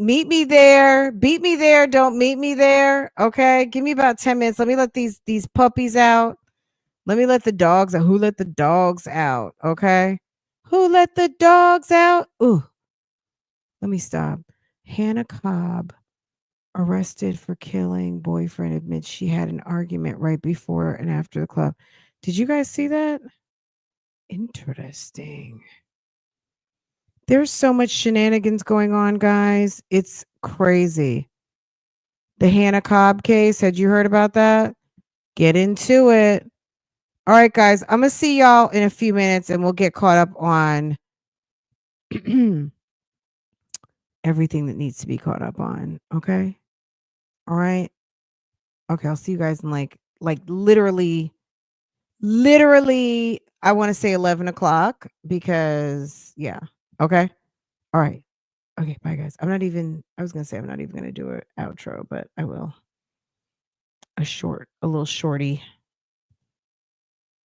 there. Beat me there. Don't meet me there. Okay. Give me about 10 minutes. Let me let these puppies out. Let me let the dogs out. Who let the dogs out? Okay. Who let the dogs out? Ooh, let me stop. Hannah Cobb arrested for killing boyfriend admits she had an argument right before and after the club. Did you guys see that? Interesting. There's so much shenanigans going on, guys. It's crazy. The Hannah Cobb case, had you heard about that? Get into it. All right, guys, I'm going to see y'all in a few minutes and we'll get caught up on everything that needs to be caught up on. Okay. All right. Okay. I'll see you guys in like literally, I want to say 11 o'clock because, yeah. Okay. All right. Okay. Bye, guys. I was going to say I'm not even going to do an outro, but I will. A little shorty.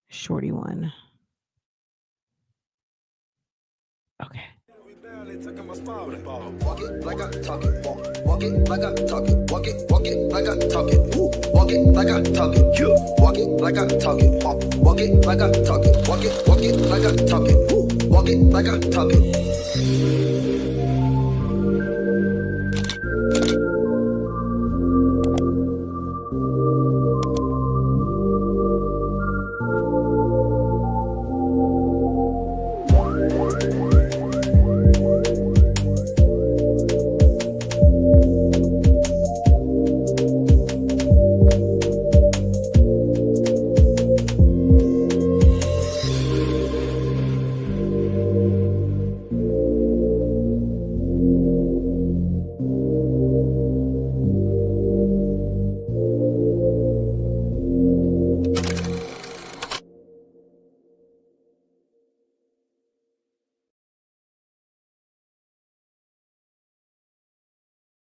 shorty one. Okay. Walk it like I talk it. Walk it like I talk it. Walk it like I talk it. Woo. Walk it like I talk it. You. Walk it like I talk it. Walk it like I talk it. Walk it like I talk it. Woo. Walk it like I talk it.